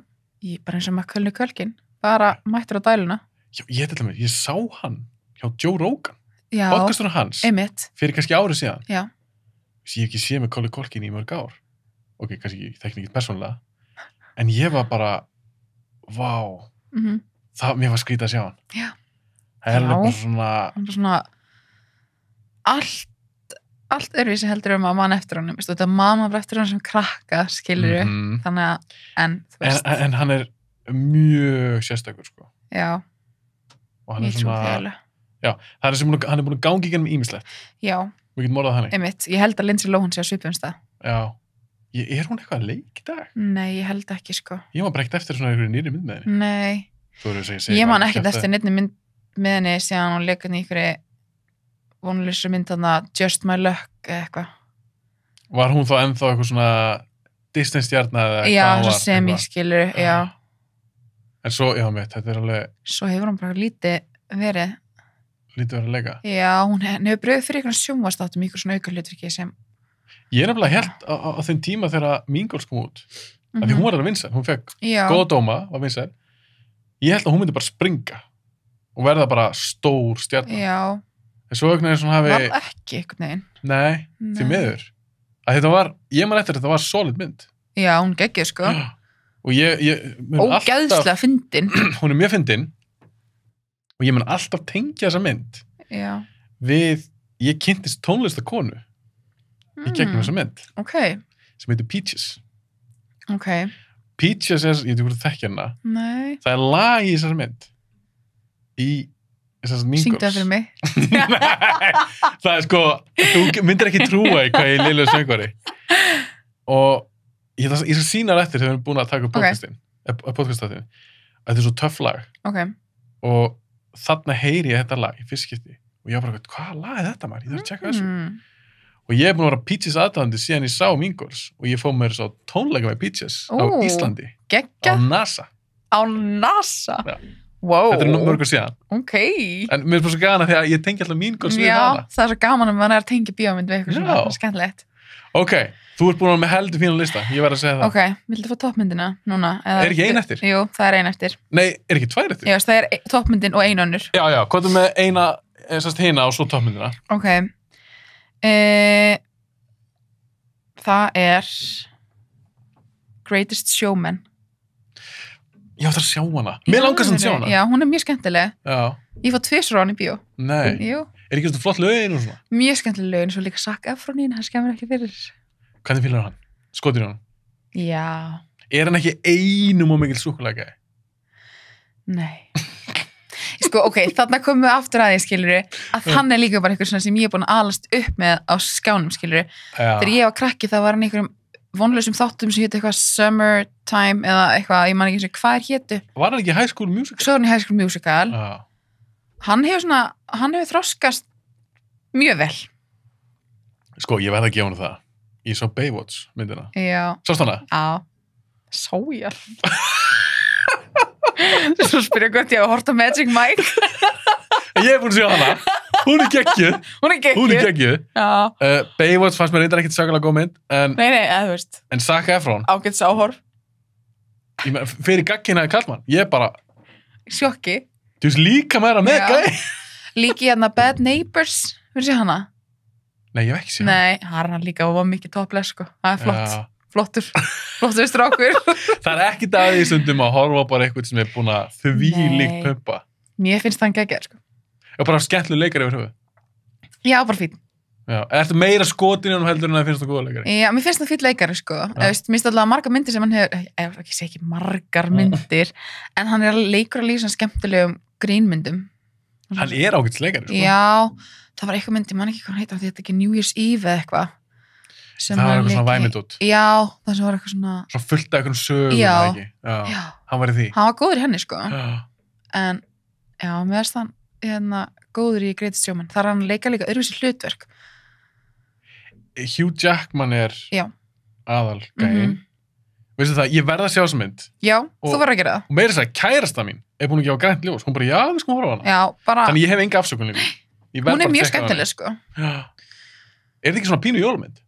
bara eins og maður kölni kölkin. Bara mættur á dæluna. Já, ég sá hann hjá Joe Rogan. Já. Podcasturinn hans. Einmitt. Fyrir kannski árið síðan. Já. Ég hef ekki séð með Colin Colkin í mörg ár. Ok, kannski ekki, þekki ekki persónulega. En ég var bara, vá, mér var skrítið að sjá hann. Já. Það er bara svona... Hann var svona, allt öðruvísi heldur að mann eftir honum. Þetta mann var eftir honum sem krakka, skilur þannig að, þú veist. En hann er mjög sérstakur, sko. Já. Og hann er svona... Já, það er sem hann er búin að gangi í gennum ýmislegt. Já. Við getum orðað þannig. Einmitt, ég held að Lindsay Lohan sé á svipum stað. Já. Er hún eitthvað að leik í dag? Nei, ég held ekki, sko. Ég var bara ekkert eftir svona einhverju nýri mynd með henni. Nei. Ég man ekkert eftir nýrni mynd með henni síðan hún leik henni í einhverju vonlýsri mynd þarna Just My Luck eða eitthvað. Var hún þá ennþá eitthvað svona Disney-stjarna eða eitthvað? Já, svo semi-skilur, já. En svo, já, þetta er alveg... Svo hefur hún bara lítið verið að leika? Já, hún hefur bröðið fyrir einhvern sjónvarpsþáttum í einhver svona aukahlutverki sem... Ég er nefnilega helt á þeim tíma þegar Mean Girls kom út. Af því hún var alveg vinsæl, hún fekk góða dóma, var vinsæl. Ég held að hún myndi bara springa og verða bara stór stjarna. Já. En svo einhvern veginn svona hafi... Var ekki einhvern veginn. Nei, því miður. Að þetta var, ég man eftir þetta var solid mynd. Já, hún geggið, sko. Og ég ógeðslega fyndin. Hún er mjög fyndin. Og ég mun alltaf tengja þessa mynd. Já. Við, ég kynntist tónlistakonu í gegnum þessa mynd. Ok. Sem heitir Peaches. Ok. Peaches ég veit ekki hvort þú þekkir hana. Nei. Það er lag í þessari mynd. Í þessari Mean Girls. Syngdu það fyrir mig. Nei, það er sko, þú myndir ekki trúa í hvað ég liðlega söngvari. Og ég skal sína það eftir þegar við erum búin að taka upp podcaststáttin. Þetta er svo töff lag. Ok. Og þarna heyri ég þetta lag í fyrst skipti. Og ég var bara, hvað lag er þetta maður? Ég þarf að tjekka þessu. Og ég er búin að vera Peaches aðdáðandi síðan ég sá Mean Girls og ég fóð mér svo tónleika með Peaches á Íslandi. Geggja. Á NASA. Á NASA? Já. Wow. Þetta er mörgur síðan. Ok. En mér er bara svo gana því að ég tengi alltaf Mean Girls við hana. Já, það er svo gaman að maður er að tengja bíómynd við eitthvað svona skemmtilegt. Ok, þú ert búin með heldur fínan lista, ég verð að segja það. Ok, viltu fá toppmyndina núna? Er ekki ein eftir? Jú, það er ein eftir. Nei, er ekki tvær eftir? Já, það er toppmyndin og ein önnur. Já, hvað er með eina, hina og svo toppmyndina? Ok. Það er Greatest Showman. Já, það er að sjá hana. Mér langar sem að sjá hana. Já, hún er mjög skemmtileg. Já. Ég fór 2 á hann í bíó. Nei. Jú. Er ekki svona flott lögin og svona? Mjög skemmtileg lögin, svo líka Zac Efron í hann, hann skemmir ekki fyrir. Hvernig fílar hann? Skotir hann? Já. Er hann ekki einum og mikil súkulega? Nei. Sko, ok, þarna komum við aftur að því, skiluru, að hann er líka bara eitthvað svona sem ég er búin að alast upp með á skjánum, skiluru. Þegar ég var krakki þá var hann einhverjum vonlausum þáttum sem hétu eitthvað Summertime eða eitthvað, ég man ekki eins og hvað hétu. Var hann ekki High School Musical? Svo var hann í High School Musical. Hann hefur þroskast mjög vel. Sko, ég verð að gefa hann það. Ég sá Baywatch myndina. Já. Sást hana? Já. Sá ég. Svo spyrja hvort ég hafa hort á Magic Mike. Ég hef búin að sjá hana. Hún er geggjuð. Hún er geggjuð. Já. Baywatch fannst mér reyndar ekkert sakalega góð mynd. Nei, þú veist. En Zac Efron. Ágætis áhorf. Fyrir gagginaði kallmann. Ég bara... Sjokki. Þú veist líka meira með gæi. Líki hérna Bad Neighbors. Verður sé hana? Nei, ég hef ekki sé hana. Nei, hann líka var mikið topplega, sko. Það er flott. Já. Flottur strákur. Það er ekki það í stundum að horfa bara eitthvað sem er búin að þvílíkt pumpa. Mér finnst það geggjað, sko. Og bara skemmtileg leikari yfir höfuð. Já, bara fín. Já, ertu meira skotin í honum heldur en að finnst það góða leikari? Já, mér finnst það fín leikari, sko. Mér finnst alltaf margar myndir sem hann hefur, ég segi ekki margar myndir, en hann er leikur að líka svona skemmtilegum grínmyndum. Hann er ágætis leikari, sko. Já, það var eitthvað mynd, ég man ekki hvað hann heitir, því þetta ekki New Year's Eve eða eitthvað. Það var eitthvað svona væmindút. Já, það sem var eitthvað svona... Svona fullt af eitthvað sögum, eða ekki? Já. Hann var í því. Hann var góður í henni, sko. Já. En, já, mér finnst hann góður í Greatest Showman. Það er hann leika líka öðruvísi hlutverk. Hugh Jackman er aðal gæinn. Veistu það, ég verð að sjá þessa mynd. Já, þú verður að gera það. Og meira þess að kærasta mín er búin að gefa grænt ljós. Hún bara, já, við skulum horfa á hana. Já, bara... Þannig ég hef enga afsökun líka. Hún er mjög skemmtileg, sko. Já. Er þetta ekki svona pínu jólamynd?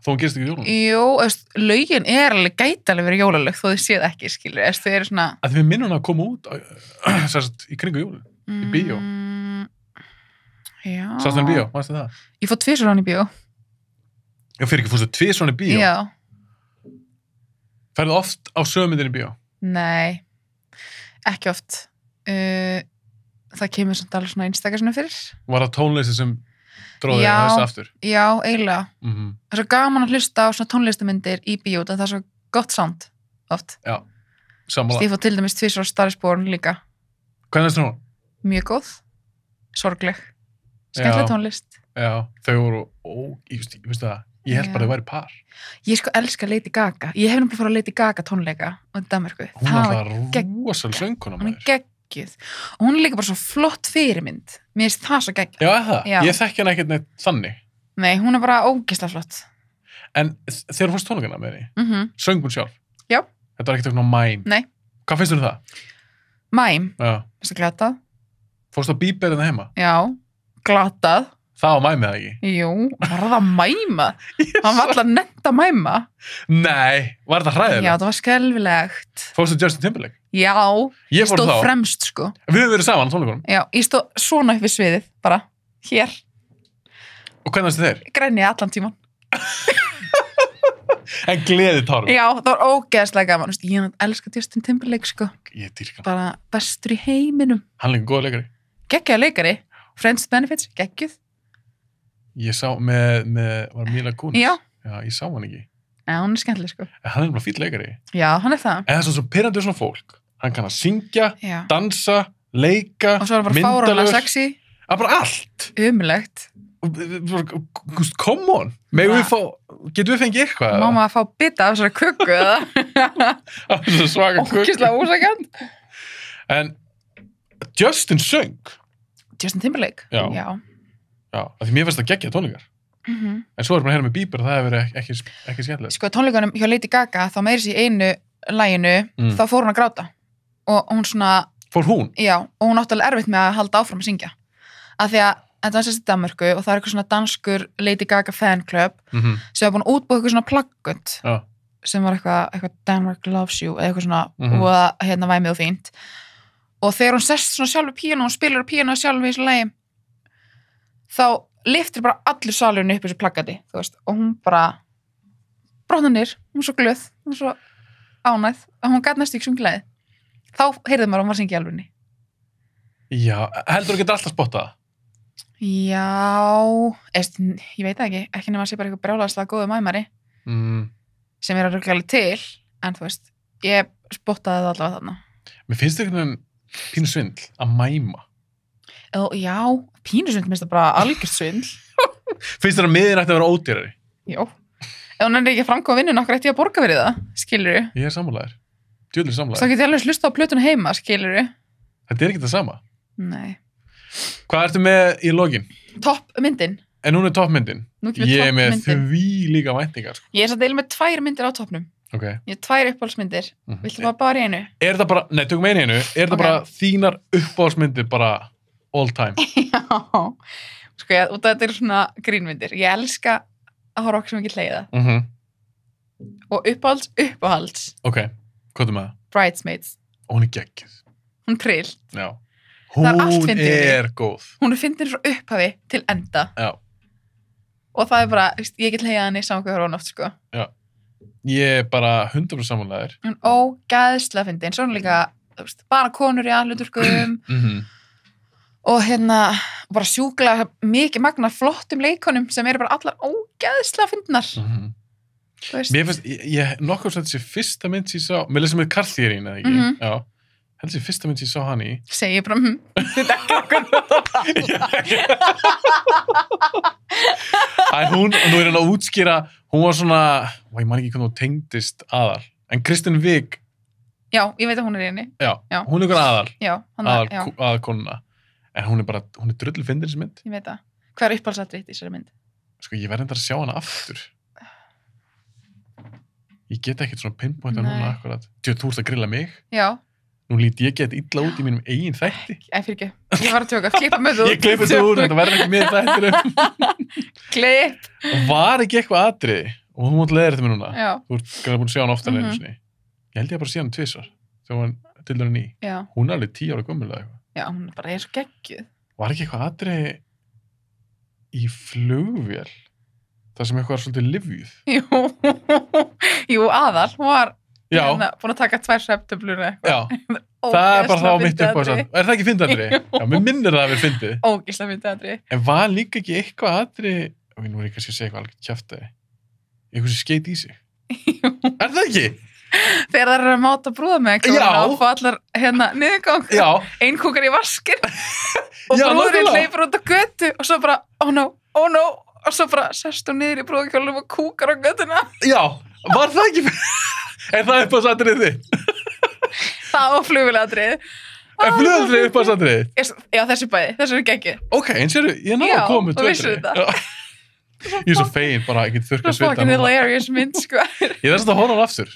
Þó hún gerist ekki í jólunum? Jú, lögin alveg gæti alveg verið jólalög þó þið séð ekki, skilur. Þau eru svona... Að við minnum að koma út sérst, í kringu jólun, í bíó. Já. Sástu hann í bíó, mannstu það? Ég fór 2 svona í bíó. Já, fyrir ekki fórstu 2 svona í bíó? Já. Ferðu oft á sögumyndin í bíó? Nei, ekki oft. Það kemur samt alveg svona einstakar svona fyrir. Var það tónleysi sem dróði þessu aftur? Já, eiginlega. Mm-hmm. Það er svo gaman að hlusta á svona tónlistamyndir í bíó, það er svo gott sound oft. Já, sammála. Ég fór til dæmis 2 á Star is Born líka. Hvernig er það hún? Mjög góð, sorgleg, skemmtileg tónlist. Já, þau voru, ég veist það, ég held bara að þau væri par. Ég sko elska Lady Gaga. Ég hef náttúrulega farið að Lady Gaga tónleika á Danmörku. Hún er alltaf rosal söngkona maður. Hún er geggjuð. Og hún er líka bara svo flott fyrirmynd. Mér finnst það svo geggjuð. Já, það? Já. Ég þekki hann ekkert neitt þannig. Nei, hún er bara ógeðslega flott. En þegar þú fórst tónleikana með henni, söng hún sjálf? Já. Þetta var ekkert eitthvað mæm? Nei. Hvað finnst þú það? Mæm? Já. Finnst það glatað? Fórst á Bíberina heima? Já, glatað. Það var mæmið það ekki? Jú, var það mæma? Hann var alltaf netta mæma. Nei, var það hræðilegt? Já, það var skelfilegt. Fórstu Justin Timberlake? Já, ég stóð fremst sko. Við höfum verið saman á tónleikunum? Já, ég stóð svona upp við sviðið, bara, hér. Og hvernig varstu þeir? Grenjaði allan tíman. En gleði tárum? Já, það var ógeðslega gaman. Ég elska Justin Timberlake sko. Ég dýrka. Bara bestur í heiminum. Hann líka góð leikari. Geggjaður leikari. Friends with Benefits, geggjuð. Ég sá var Mila Kunis? Já. Já, ég sá hann ekki. Já, hún er skemmtileg sko. En hann er bara fínn leikari. Já, hann er það. En það er svo pirrandi svona fólk. Hann kann að syngja, dansa, leika, og svo er hann bara fáránlega sexy. Bara allt. Umlegt. Come on. Getum við fengið eitthvað? Má maður að fá bita af svona kökku eða? Af svona svaka kökku. Ógeðslega ósakant. En Justin söng. Justin Timberlake? Já. Já, af því mér finnst það geggja tónleikar. En svo er bara að heyra með Bieber og það hefur verið ekki skemmtilegt. Sko, tónleikunum hjá Lady Gaga, þá meiri sér í einu laginu, þá fór hún að gráta. Og hún svona... Fór hún? Já, og hún átti alveg erfitt með að halda áfram að syngja. Af því að þetta var sérst í Danmörku og það er eitthvað svona danskur Lady Gaga fanclub sem var búin að útbúið eitthvað svona plaggönd sem var eitthvað Denmark loves you eða eitthvað svona og hérna væmið og fínt. Og þegar hún sest svona sjálf við píanó og spilar á píanó sjálf við þessu lagi, þá liftir bara allur salurinn upp þessu plaggati, þú veist, og hún bara brotnaði niður, hún var svo glöð, hún var svo ánægð, og hún gat næstu ekki sungið lagið. Þá heyrði maður að hún var að syngja í alvörunni. Já, heldur þú getur alltaf spottað það? Já, ég veit það ekki nema að sé bara eitthvað brjálæðislega góðu mæmari sem er að rögglega til, en þú veist, ég spottaði það allavega þarna. Mér finnst þetta einhvern pínu svindl að mæma. Já, pínu svindl minnst það bara algjört svindl. Finnst þetta að miðin ætti að vera ódýrari? Já. Ef hún er ekki að framkvæma vinnun, okkur ætti ég að borga fyrir það, skilurðu? Ég er sammálaður. Djúlega sammálaður. Þá get ég alveg hlusta á plötuna heima, skilurðu? Þetta er ekki það sama. Nei. Hvað ertu með í lokin? Toppmyndin. En núna er toppmyndin. Ég er með því líka væntingar. Ég er samt eiginlega með 2 myndir á toppnum. Okay. Ég er 2 uppáhaldsmyndir. Viltu bara í einu? Er þetta bara, nei, tökum einu. Er þetta bara þínar uppáhaldsmyndir bara all time? Já. Sko, og þetta er svona grínmyndir. Ég elska að horfa okkur sem ekki hleiða. Og uppáhalds. Ok, hvað er með það? Bridesmaids. Hún er geggjuð. Hún trill. Já. Hún er góð. Hún er fyndin frá upphafi til enda. Já. Og það er bara, ég get hlegað henni saman hvað hún oft, sko. Já. Ég er bara 100% samanlegaður. Hún ógeðslega fyndin. Svo hún líka, þú veist, bara konur í aðluturkum. Og hérna, bara sjúklega mikið magna flottum leikonum sem eru bara allar ógeðslega fyndnar. Mér finnst, ég nokkuð svo þessi fyrsta mynd sem ég sá, með þessum með Karl-þýrin, eða ekki? Já. Heldur þessi fyrsta mynd sem ég sá hann í. Segir bara, þetta er ekki hún, og nú er hann að útskýra, hún var svona, ég man ekki hvernig hún tengdist aðal, en Kristen Wiig. Já, ég veit að hún er í henni. Já, hún er ykkur aðal. Já, aðal konuna. En hún er drullu fyndin þessi mynd. Ég veit það. Hvað er uppáhaldsatriði í þessari mynd? Sko, ég verði að sjá hana aftur. Ég get ekkert svona pinpointa núna akkurat. Þú ert að grilla mig. Já. Nú lít ég get illa út í mínum eigin þætti. Fyrir ekki, ég var að tjóka, klippa með þú. Ég klippi þetta úr, þetta verður ekki með þættinum. Klipp. Var ekki eitthvað atriði, og þú mátt leiða þetta mér núna. Já. Þú ert gæðið búin að sjá hann oftar einu sinni. Ég held ég bara að sé hann tvisvar, þegar hann til dæra ný. Já. Hún er alveg 10 ára gömul eða eitthvað. Já, hún bara svo geggjuð. Var ekki eitthvað atriði í flugvél, þar sem eitthvað er svolítið lyfjuð? Jú, aðal, hún var búin að taka 2 svefntöflur eða eitthvað. Já, það er bara þá mitt upp á þess að, er það ekki fyndandri? Já, mér minnir það að við fyndið. Ógeðslega fyndandri. En var líka ekki eitthvað atriði, og nú er ég kannski að segja eitthvað alveg kjaftaði, eitthvað sem skeit í sig? Jú. Er það ekki? Þegar það er að máta brúða með eitthvað og fá allar niðurgang. Já. Ein kúkar í vaskin og brúðurinn hleypur út á götu og svo bara, oh no, og svo bara sest hún niður í brúðakjólunum og kúkar á götuna. Já, var það ekki? Er það upp á satriði þið? Það var flugvélatriði. Er flugvélatriði upp á satriði? Já, þessi bæði, þessi er geggjuð. Ok, eins og ég náðu að koma með 2 vissu þetta. Ég er svo fegin, bara ekki þurrka svita. Það er fucking hilarious mynd, sko. Ég þess að horfa hann aftur.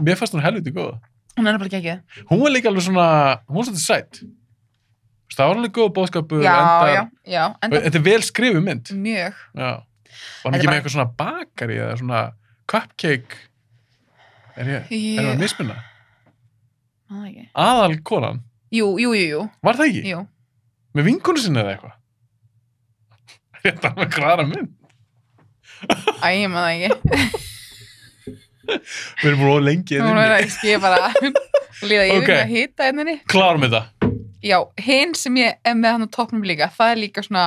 Mér fannst hún helviti góða. Hún er bara geggjuð. Hún var líka alveg svona, hún var svolítið sætt. Það var alveg góð boðskapur. Já. Þetta er vel skrifuð mynd. Mjög. Já. Var hann ekki með eitthvað svona bakari eða svona cupcake? Er það að mismunna? Það ekki. Aðal konan? Jú. Var það ekki? Jú. Með vinkonu sinni eða eitthvað? Þetta var græðra mynd. Ég maður það ekki. Við erum búin lengi Hún er ekki, ég bara líða yfir með að hita henni. Klárum þetta. Já, hinn sem ég er með hann á toppnum líka, það er líka svona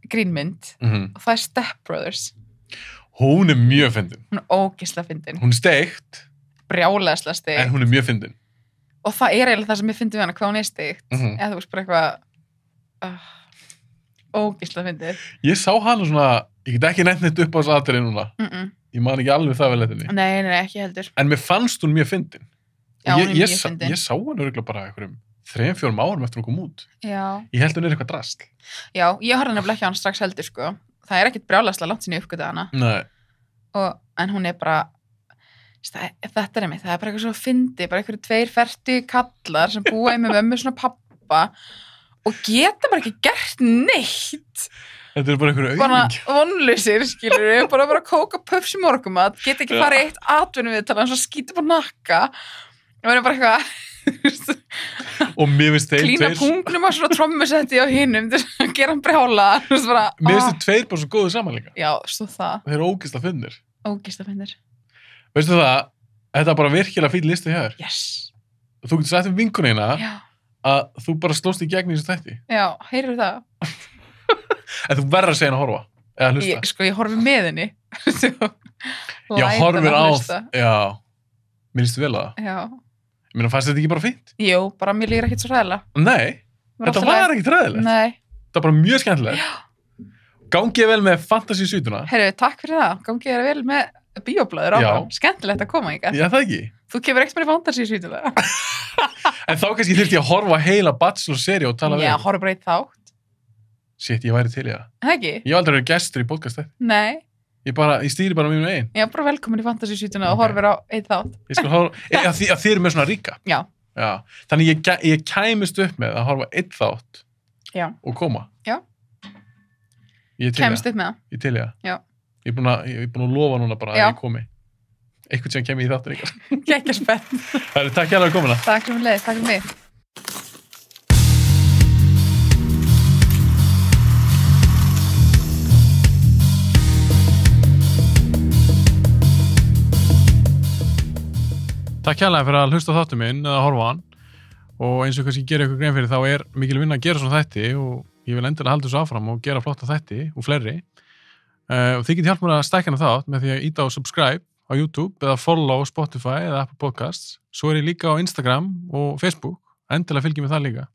grínmynd og það er Step Brothers. Hún er mjög fyndin. Hún er ógeðslega fyndin. Hún er steikt. Brjálæðislega steikt. En hún er mjög fyndin. Og það er eiginlega það sem ég fyndi við hana, hvað hún er steikt. Eða þú veist bara eitthvað ógeðslega fyndið. Ég sá hana svona, ég get ekki nefnt þetta upp á þessu atriði núna. Ég man ekki alveg það vel eftir henni. Nei, ekki heldur. En mér fannst hún mjög fyndin. Já, hún er mjög fyndin. Ég sá hann örugglega bara einhverjum 3-4 árum eftir hún kom út. Já. Ég held hún er eitthvað drasl. Já, ég horfði nefnilega ekki á hann strax heldur, sko. Það er ekkert brjálæðislega langt sinni uppgötu hana. Nei. En hún er bara, þetta er einmitt, það er bara eitthvað svo fyndi, bara einhverju 2 fertugi kallar sem búa með mömmu svona pappa og geta bara ekki gert neitt. Þetta er bara einhverju bara auðving. vonlausir, skilur við, bara að kóka puffs í morgumat, geta ekki farið eitt atvinnum við tala, svo skýtur bara nakka og verður bara eitthvað og mér finnst þeir klína pungnum á svona trommusetti á hinum til að gera hann brjála mér finnst þeir 2 bara svo góðu saman líka. Já, svo það. Þeir eru ógeðslega fyndnir. Ógeðslega fyndnir. Veistu það, þetta er bara virkilega fín listi hér. Yes. Þú getur sagt um vinkunina Já. Að þú bara slóst í gegn í þessu þætti. Já, heyrðu það. En þú verður að segja henni að horfa eða hlusta. Ég horfi með henni. Já, horfir á já, mér lístu vel að það. Já. Ég meina, fannst þetta ekki bara fínt? Jú, bara mér líður ekkert svo hræðilega. Nei, þetta var ekkert hræðilegt. Nei. Þetta var bara mjög skemmtilegt. Já. Gangið vel með fantasy-svítuna. Heyrðu, takk fyrir það. Gangið vel með bíóblaður áfram. Skemmtilegt að koma ykkar. Já, það ekki. Þú kemur ekkert með fantasy-svítuna. En þá kannski þurfti ég að horfa heila Bachelor-seríu og tala við. Já, horfa bara eitt þátt. Shit, ég væri til í það. Það ekki? Ég hef aldrei verið gestur í podcast þetta. Nei. Ég stýri bara mínu einn. Já, bara velkomin í fantasy-svítuna og horfir á eitt þátt. Ég skal horfa, að þið eru með svona ríka. Já. Já. Þannig ég kæmist upp með að horfa eitt þátt. Já. Og koma. Já. Kæmist upp með það. Ég til í það. Já. Ég er búin að lofa núna bara að ég komi. Eitthvað sem kemur í þáttur ykkar. Ekki spennt. Takk hjá fyrir komuna. Takk fyrir mig. Takk fyrir mig. Takk hérlega fyrir að hlusta á þáttum minn eða horfa á hann og eins og kannski gera ykkur grein fyrir þá er mikil vinna að gera svona þætti og ég vil endilega halda þessu áfram og gera flotta þætti og fleiri og þið getið hjálp mér að stækka hana þátt með því að íta á subscribe á YouTube eða follow Spotify eða Apple Podcasts svo er ég líka á Instagram og Facebook endilega fylgjum við það líka